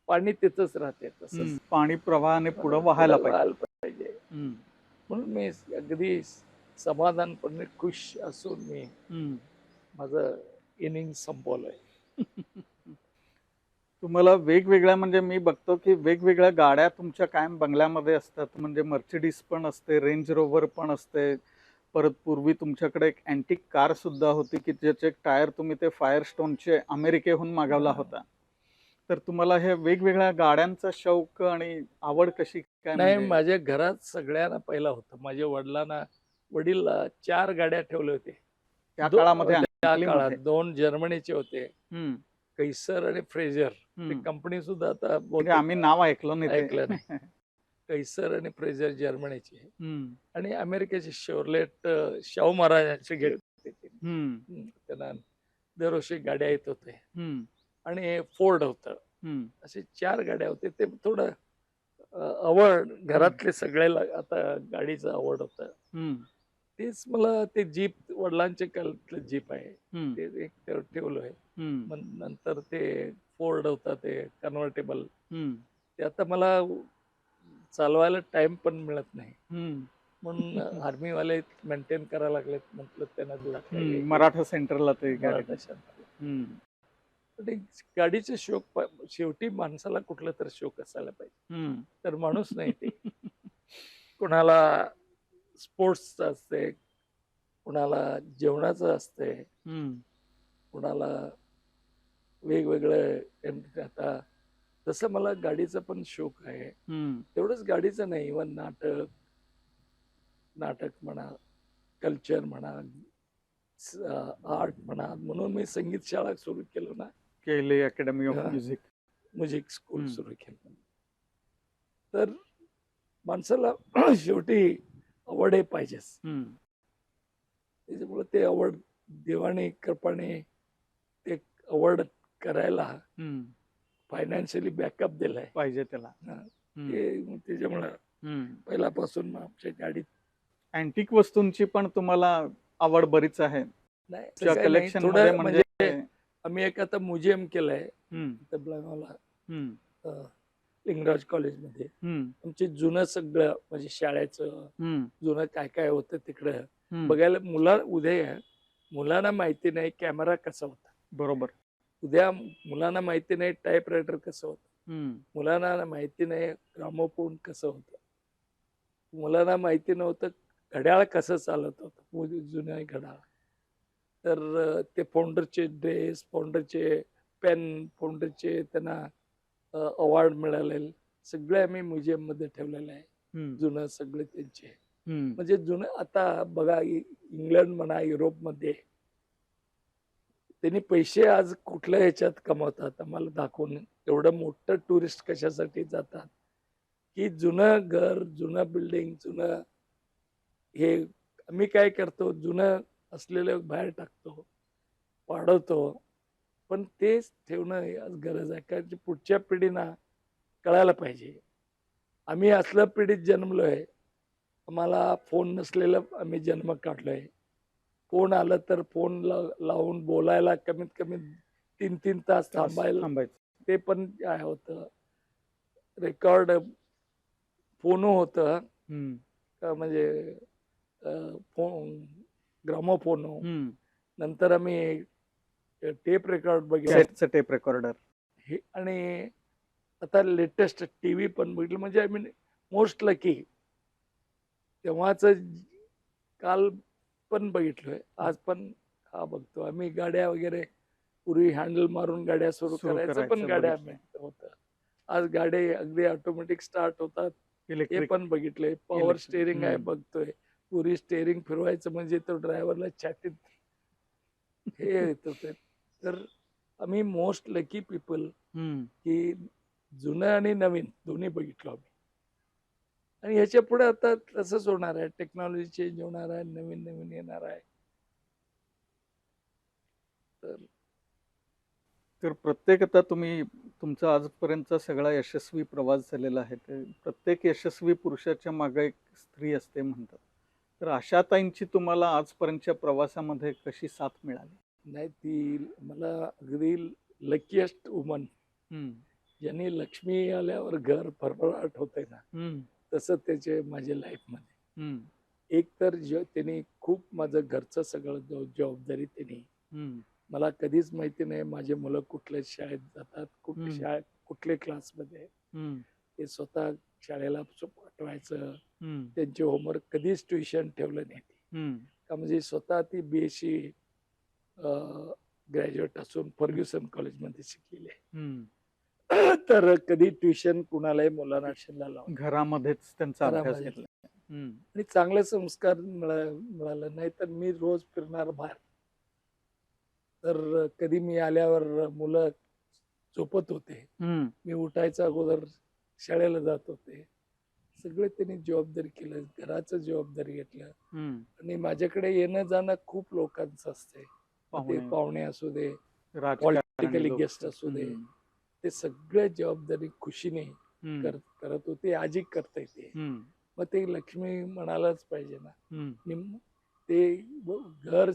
पाणी तिथंच राहते. तसंच पाणी प्रवाहाने पुढे व्हायला पाहिजे. म्हणून मी अगदी समाधानपणे खुश असून मी माझं इनिंग संपवलंय. तुम्हाला वेगवेगळ्या म्हणजे मी बघतो की वेगवेगळ्या गाड्या तुमच्या कायम बंगल्यामध्ये असतात. म्हणजे मर्सिडीज पण असते, रेंज रोवर पण असते. परत पूर्वी तुमच्याकडे एक अँटिक कार सुद्धा होती की ज्याचे टायर तुम्ही ते फायरस्टोनचे अमेरिकेहून मागवला होता. तर तुम्हाला हे वेगवेगळ्या गाड्यांचा शौक आणि आवड कशी काय? नाही, म्हणजे माझ्या घरात सगळ्यांना पहिला होतं. माझ्या वडील 4 गाड्या ठेवले होते त्या काळामध्ये. त्या काळात 2 जर्मनीचे होते, कैसर आणि फ्रेझर. कंपनी सुद्धा आता म्हणजे आम्ही नाव ऐकलं नाही. ऐकलं नाही. कैसर आणि फ्रेझर जर्मनीचे आणि अमेरिकेचे शेवरलेट शाहू महाराजांचे घेतले. त्यांना दरवर्षी गाड्या येत होते आणि फोर्ड होतं. असे 4 गाड्या होते. ते थोडं आवड घरातले सगळ्याला आता गाडीचं आवड होतं. तेच मला ते जीप, वडिलांचे काळातलं जीप आहे ते एक ठेवलं आहे. नंतर ते फोर्ड होता ते कन्व्हर्टेबल. ते आता मला चालवायला टाइम पण मिळत नाही, म्हणून आर्मीवाले मेंटेन करायला लागलेत. म्हटलं त्यांना मराठा सेंटरला ते गाडीचे शौक. शेवटी माणसाला कुठला तर शौक असायला पाहिजे, तर माणूस नाही ते. कोणाला स्पोर्ट्सचं असते, कोणाला जेवणाचं असते, कोणाला वेगवेगळं. आता तसं मला गाडीचा पण शौक आहे. तेवढंच गाडीचं नाही, इव्हन नाटक म्हणा, कल्चर म्हणा, आर्ट म्हणा, म्हणून मी संगीत शाळा सुरू केलं ना, केले अकॅडमी ऑफ हा. म्युझिक. म्युझिक स्कूल हम्म. सुरू केलं. तर माणसाला शेवटी आवड हे पाहिजेच. त्याच्यामुळे ते आवड देवाने कृपाने ते आवड करायला फायनान्शियली बॅकअप दिलाय. पाहिजे त्याला. हा. ते त्याच्यामुळं पहिल्यापासून आमच्या गाडीत अँटिक वस्तूंची पण तुम्हाला आवड बरीच आहे. नाही असं तुमच्या काही नाही. कलेक्शन थोडं मध्ये म्हणजे म्हणजे आम्ही एक आता म्युझियम केलंय हम्म, इथं बेळगावला, हम्म, लिंगराज कॉलेजमध्ये. हम्म, आमचे जुनं सगळं म्हणजे शाळेचं हम्म, जुनं काय काय होतं तिकडं हम्म. बघायला उद्या मुलांना माहिती नाही कॅमेरा कसा होता, बरोबर. उद्या मुलांना माहिती नाही टाईप रायटर कसं होतं, हम्म, मुलांना माहिती नाही ग्रामोफोन कसं होतं, मुलांना माहिती नव्हतं घड्याळ कसं चालत होतं, जुन्या घड्याळ. तर ते फाउंडरचे ड्रेस, फाउंडरचे पेन, फाउंडरचे त्यांना अवॉर्ड मिळालेले सगळे आम्ही म्युझियम मध्ये ठेवलेले आहे. हम्म, जुनं सगळे त्यांचे हम्म. म्हणजे जुनं आता बघा इंग्लंड म्हणा युरोपमध्ये त्यांनी पैसे आज कुठल्या ह्याच्यात कमवतात आम्हाला दाखवून. एवढं मोठं टुरिस्ट कशासाठी जातात की जुनं घर, जुनं बिल्डिंग, जुनं हे आम्ही काय करतो जुनं असलेलं बाहेर टाकतो, पाडवतो, पण तेच ठेवणं हे आज गरज आहे. कारण की पुढच्या पिढींना कळायला पाहिजे. आम्ही असल्या पिढीत जन्मलोय, आम्हाला फोन नसलेला आम्ही जन्म काढलोय. फोन आलं तर फोन लावून बोलायला कमीत कमी 3-3 तास थांबायला, थांबायचं. ते पण काय होतं रेकॉर्ड फोन होतं हम्म, म्हणजे फोन ग्रामोफोन. हम्म. नंतर आम्ही टेप रेकॉर्ड बघितलं कॅसेटचं टेप रेकॉर्डर. हे, आणि आता लेटेस्ट टीव्ही पण बघितलं. म्हणजे आय मीन मोस्ट लकी. तेव्हाच काल पण बघितलोय, आज पण हा बघतो. आम्ही गाड्या वगैरे पूर्वी हँडल मारून गाड्या सुरू करायचं, पण गाड्या बघितलंय. होतं. आज गाड्या अगदी ऑटोमॅटिक स्टार्ट होतात, हे इलेक्ट्रिक. पण बघितलंय. Power Electric. स्टेअरिंग आहे हम्म. बघतोय. पूर्वी स्टेअरिंग फिरवायचं म्हणजे तो ड्रायव्हरला छातीत हे येत होते. तर आम्ही मोस्ट लकी पीपल हम्म. की जुनं आणि नवीन दोन्ही बघितलो आम्ही. आणि ह्याच्या पुढे आता तसंच होणार आहे. टेक्नॉलॉजी चेंज होणार आहे, नवीन नवीन येणार आहे. तर तर प्रत्येक आता तुम्ही तुमचा आजपर्यंतचा सगळा यशस्वी प्रवास झालेला आहे. तर प्रत्येक यशस्वी पुरुषाच्या मागे एक स्त्री असते म्हणतात. तर अशा ताईंची तुम्हाला आजपर्यंतच्या प्रवासामध्ये कशी साथ मिळाली? नाही, ती मला अगदी लकीएस्ट वुमन, हम्म, ज्यांनी लक्ष्मी आल्यावर घर भरभराट होते ना, हम्म, तसं त्याचे माझ्या लाईफमध्ये. हम्म, एक तर त्यांनी खूप माझं घरचं सगळं जबाबदारी त्यांनी. हम्म, मला कधीच माहिती नाही माझे मुलं कुठल्या शाळेत जातात, हम्म. कुठल्या क्लासमध्ये. हम्म, ते स्वतः शाळेला पाठवायचं. हम्म, त्यांचे होमवर्क कधीच ट्युशन ठेवलं नाही. हम्म, का म्हणजे स्वतः ती BSc ग्रॅज्युएट असून फर्ग्युसन कॉलेजमध्ये शिकलेली आहे. हम्म. तर कधी ट्युशन कुणालाही मुलांना ट्युशनला लावून घरामध्येच त्यांचा अभ्यास घरामध्ये. घेतला. हम्म, आणि चांगले संस्कार मिळालं नाही तर मी रोज फिरणार बाहेर. तर कधी मी आल्यावर मुलं झोपत होते, हम्म, मी उठायच्या अगोदर शाळेला जात होते. सगळे त्यांनी जबाबदारी केलं, घराचं जबाबदारी घेतलं. हम्म. आणि माझ्याकडे येणं जाणं खूप लोकांचं असते. ते पाहुणे असू दे, राजकारणी पॉलिटिकली लोक. गेस्ट असू दे, हम्म, ते सगळे जबाबदारी खुशीने हम्म, करत होते. आजी करता ते. हम्म, मग ते लक्ष्मी म्हणायलाच पाहिजे ना. हम्म. ते घर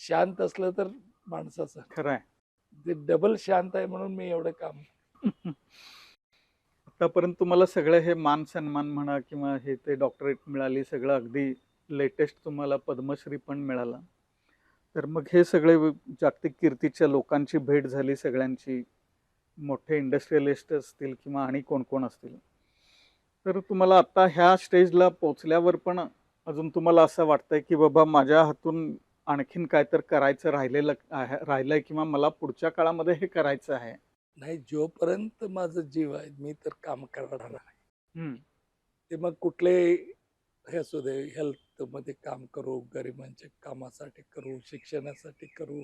शांत असलं तर माणसाचं खरं आहे. ते डबल शांत आहे, म्हणून मी एवढं काम. आतापर्यंत तुम्हाला सगळं हे मान सन्मान म्हणा किंवा हे ते डॉक्टरेट मिळाली, सगळं अगदी लेटेस्ट तुम्हाला पद्मश्री पण मिळाला. तर मग हे सगळे जागतिक कीर्तीच्या लोकांची भेट झाली सगळ्यांची, मोठे इंडस्ट्रियलिस्ट असतील किंवा आणि कोण कोण असतील. तर तुम्हाला आता ह्या स्टेजला पोहोचल्यावर पण अजून तुम्हाला असं वाटतंय की बाबा माझ्या हातून आणखीन काय तर करायचं राहिलंय किंवा मला पुढच्या काळामध्ये हे करायचं आहे? नाही, जोपर्यंत माझं जीव आहे मी तर काम करणार आहे. हम्म, ते मग कुठले हे असू दे, हेल्थ हेल्थमध्ये काम करू, गरिबांच्या कामासाठी करू, शिक्षणासाठी करू,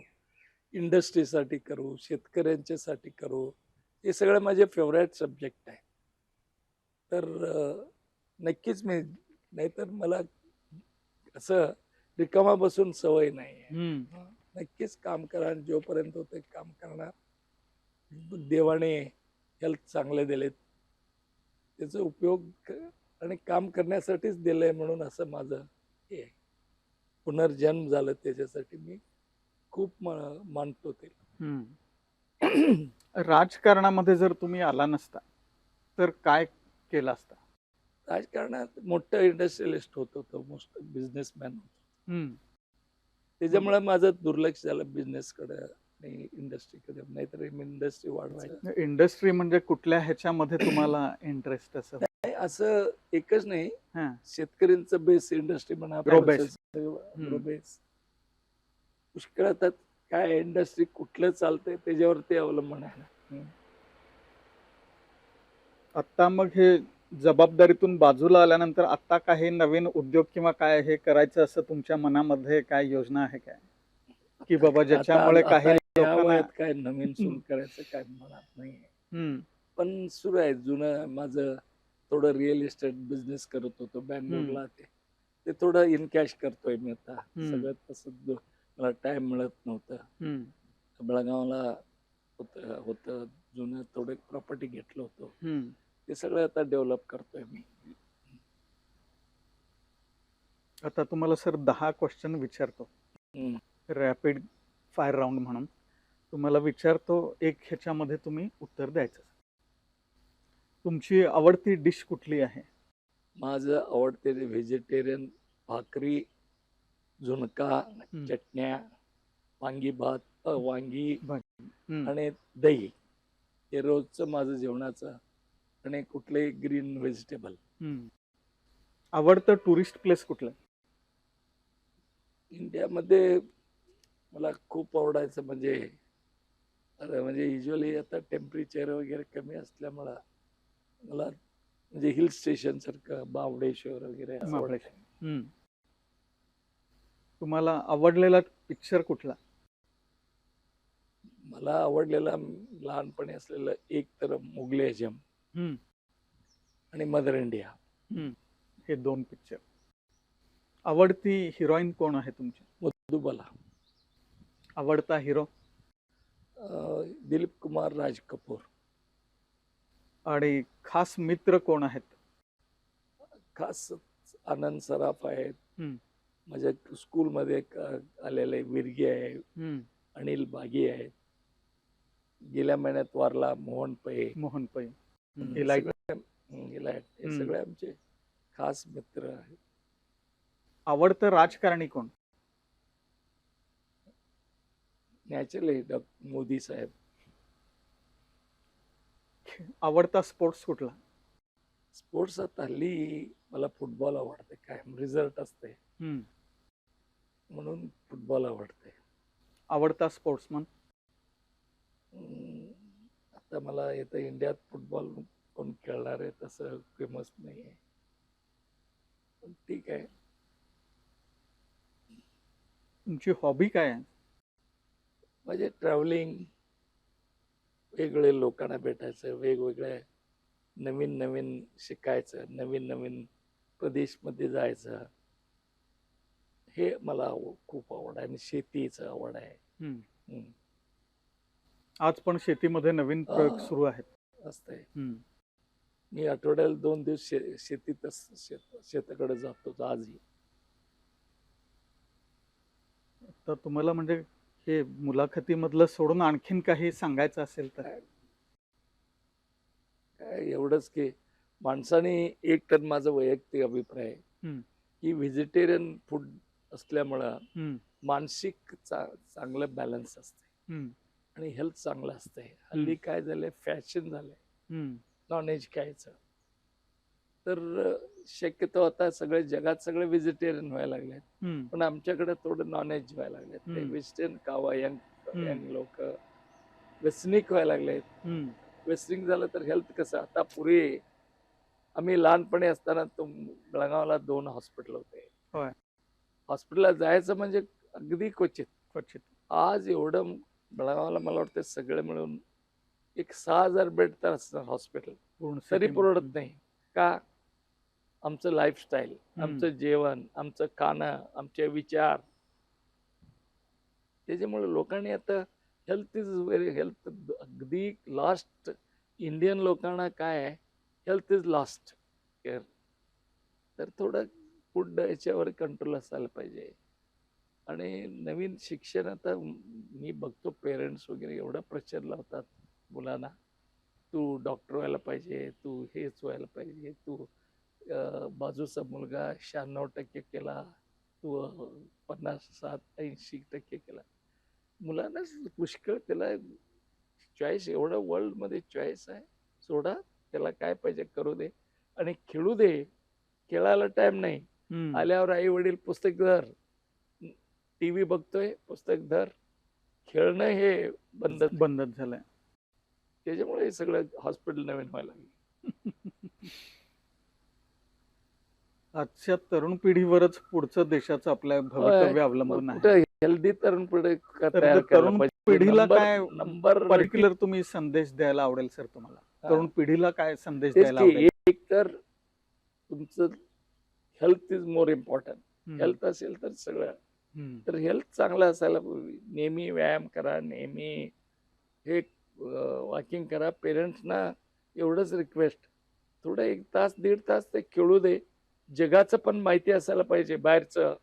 इंडस्ट्रीसाठी करू, शेतकऱ्यांच्यासाठी करू, हे सगळे माझे फेवरेट सब्जेक्ट आहे. तर नक्कीच मी, नाहीतर मला असं रिकामा बसून सवय नाही आहे. नक्कीच काम करा, आणि जोपर्यंत होते काम करणार. देवाने हेल्थ चांगले दिलेत, त्याचा उपयोग आणि काम करण्यासाठीच दिलंय म्हणून असं माझं हे आहे. पुनर्जन्म झालं त्याच्यासाठी मी खूप मानतो ते. राजकारणामध्ये जर तुम्ही आला नसता तर काय केलं असता? राजकारणात मोठं इंडस्ट्रियलिस्ट होतो, मोस्ट बिझनेसमॅन होतो. त्याच्यामुळे माझं दुर्लक्ष झालं बिझनेसकडे आणि इंडस्ट्रीकडे. नाहीतर इंडस्ट्री वाढवायचं. इंडस्ट्री म्हणजे कुठल्या ह्याच्यामध्ये तुम्हाला इंटरेस्ट असं? नाही, असं एकच नाही. हां. शेतकऱ्यांचं बेस इंडस्ट्री म्हणा, Grow base. Grow base. पुष्कळात काय इंडस्ट्री कुठलं चालतंय त्याच्यावरती अवलंबून आहे ना. आता मग हे जबाबदारीतून बाजूला आल्यानंतर आता काही नवीन उद्योग किंवा काय हे करायचं असं तुमच्या मनामध्ये काय योजना आहे काय, की बाबा ज्याच्यामुळे काही या लोकांना वयात काय नवीन सुरू करायचं काय मनात नाही. पण सुरू आहे. जुनं माझं थोडं रिअल इस्टेट बिझनेस करत होतो बँगलोरला, ते थोडं इन कॅश करतोय मी आता. सगळं तसं मला टाइम मिळत नव्हतं. बेळगावला होतं जुनं थोडं प्रॉपर्टी घेतलं होतं, ते सगळं आता डेव्हलप करतोय मी. आता तुम्हाला सर 10 क्वेश्चन विचारतो, रॅपिड फायर राऊंड म्हणून तुम्हाला विचारतो, एक ह्याच्यामध्ये तुम्ही उत्तर द्यायचं. तुमची आवडती डिश कुठली आहे? माझं आवडते व्हेजिटेरियन भाकरी, झुणका, चटण्या, वांगी भात, वांगी आणि दही, हे रोजचं माझं जेवणाचं. आणि कुठलेही ग्रीन व्हेजिटेबल. आवडतं टुरिस्ट प्लेस कुठलं? इंडियामध्ये मला खूप आवडायचं म्हणजे युजली आता टेम्परेचर वगैरे कमी असल्यामुळं मला म्हणजे हिल स्टेशन सारखं महाबळेश्वर वगैरे आवडायचं. तुम्हाला आवडलेला पिक्चर कुठला? मला आवडलेला लहानपणी असलेलं एक तर मुघल आझम आणि मदर इंडिया, हे 2 पिक्चर. आवडती हिरोईन कोण आहे तुमची? मधुबाला. आवडता हिरो? दिलीप कुमार, राज कपूर. आणि खास मित्र कोण आहेत? खास आनंद सराफ आहेत. माझ्या स्कूलमध्ये आलेले विरगे आहे, अनिल बागी आहेत. गेल्या महिन्यात वारला मोहन पै. हे सगळे आमचे खास मित्र आहेत. आवडतं राजकारणी कोण? नॅचरली मोदी साहेब. आवडता स्पोर्ट्स कुठला? स्पोर्ट्स आता हल्ली मला फुटबॉल आवडते. कायम रिझल्ट असते म्हणून फुटबॉल आवडते. आवडता स्पोर्ट्समन? आता मला इथं इंडियात फुटबॉल कोण खेळणार आहे तसं फेमस नाही आहे, पण ठीक आहे. तुमची हॉबी काय आहे? म्हणजे ट्रॅव्हलिंग, वेगवेगळे लोकांना भेटायचं, वेगवेगळे नवीन नवीन शिकायचं, नवीन नवीन प्रदेशमध्ये जायचं, हे मला खूप आवड आहे. आणि शेतीचं आवड आहे. आज पण शेतीमध्ये नवीन प्रयोग सुरू आहेत असते. मी आठवड्याला 2 दिवस शेताकडे जातो आजही. तर तुम्हाला म्हणजे हे मुलाखतीमधलं सोडून आणखीन काही सांगायचं असेल तर? काय एवढंच की माणसाने एक तर माझा वैयक्तिक अभिप्राय की व्हेजिटेरियन फूड असल्यामुळं मानसिक चांगलं बॅलन्स असते आणि हेल्थ चांगलं असते. हल्ली काय झालंय, फॅशन झालंय नॉनव्हेज खायचं. तर शक्यतो आता सगळे जगात सगळे व्हेजिटेरियन व्हायला लागलेत, पण आमच्याकडे थोडं नॉनव्हेज व्हायला लागलेत. ते वेस्टर्न कावा, यंग लोक वेस्टर्निक व्हायला लागलेत. वेस्टर्निक झालं तर हेल्थ कसं, आता पूर्वी आम्ही लहानपणी असताना बेळगावला 2 हॉस्पिटल होते. हॉस्पिटलला जायचं म्हणजे अगदी क्वचित. क्वचित. आज एवढं बेळगावला मला वाटतं सगळे मिळून एक 6,000 बेड तर असणार हॉस्पिटल, पूर्ण तरी city पुरवत मध्ये. नाही. का? आमचं लाईफस्टाईल, आमचं जेवण, आमचं खाणं, आमचे विचार, त्याच्यामुळे लोकांनी आता हेल्थ इज व्हेरी हेल्थ अगदी लास्ट. इंडियन लोकांना काय आहे, हेल्थ इज लास्ट केअर. तर थोडं फूड याच्यावर कंट्रोल असायला पाहिजे. आणि नवीन शिक्षण आता मी बघतो पेरेंट्स वगैरे एवढा प्रेशर लावतात मुलांना, तू डॉक्टर व्हायला पाहिजे, तू हेच व्हायला पाहिजे, तू बाजूचा मुलगा 96% केला, तू 50-60-80% केला. मुलांना पुष्कळ त्याला चॉईस, एवढं वर्ल्डमध्ये चॉईस आहे. सोडा, त्याला काय पाहिजे करू दे आणि खेळू दे. खेळायला टाइम नाही. आल्यावर आई वडील पुस्तक धर, टीव्ही बघतोय, पुस्तक धर. खेळणं हे बंदच झालंय. त्याच्यामुळे हे सगळं हॉस्पिटल नवीन व्हायला लागले. आजच्या तरुण पिढीवरच पुढचं देशाचं आपल्या भवितव्य अवलंबून आहे. हेल्दी तरुण पिढी तर तयार तरुण करायला पिढीला पाहिजे. काय नंबर पर्टिक्युलर तुम्ही संदेश द्यायला आवडेल सर तुम्हाला? हा. तरुण पिढीला काय संदेश तेच द्यायला की, आवडेल? एक तर तुमचं health is more important. Health असेल तर सगळं. तर हेल्थ चांगलं असायला पाहिजे. नेहमी व्यायाम करा, नेहमी हे वॉकिंग करा. पेरेंट्सना एवढंच रिक्वेस्ट, थोडं 1 तास 1.5 तास ते खेळू दे. जगाचं पण माहिती असायला पाहिजे बाहेरचं.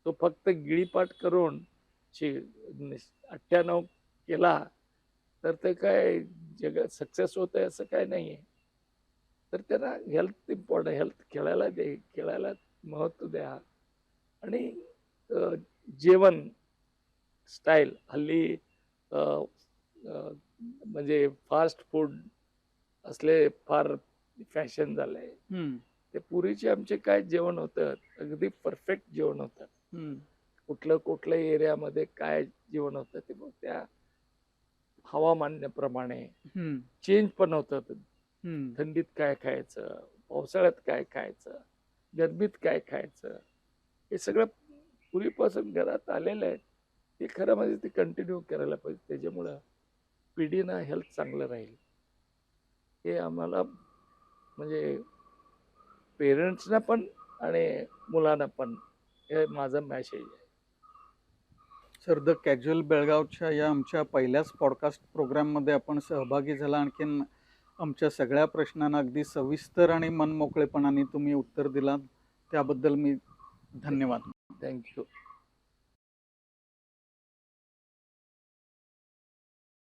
तो फक्त गिळीपाठ करून 98 केला तर ते काय जगात सक्सेस होत आहे असं काय नाही आहे. तर त्यांना हेल्थ इम्पॉर्टंट. हेल्थ खेळायला दे, खेळायला महत्त्व द्या. आणि जेवण स्टाईल हल्ली म्हणजे फास्ट फूड असले फार फॅशन झालंय. ते पूर्वीचे आमचे काय जेवण होतं, अगदी परफेक्ट जेवण होतं. कुठल्या एरियामध्ये काय जेवण होतं ते मग त्या हवामानाप्रमाणे चेंज पण होतं. थंडीत काय खायचं, पावसाळ्यात काय खायचं, गरमीत काय खायचं, हे सगळं पूर्वीपासून घरात आलेलं आहे. ते खरं म्हणजे ते कंटिन्यू करायला पाहिजे. त्याच्यामुळं पिढीनं हेल्थ चांगलं राहील. हे आम्हाला म्हणजे पेरेंट्सना पण आणि मुलांना पण हे माझा मेसेज आहे. सर, द कॅज्युअल बेळगावच्या या आमच्या पहिल्याच पॉडकास्ट प्रोग्राममध्ये आपण सहभागी झाला. आणखीन आमच्या सगळ्या प्रश्नांना अगदी सविस्तर आणि मनमोकळेपणाने तुम्ही उत्तर दिलात, त्याबद्दल मी धन्यवाद. थँक्यू.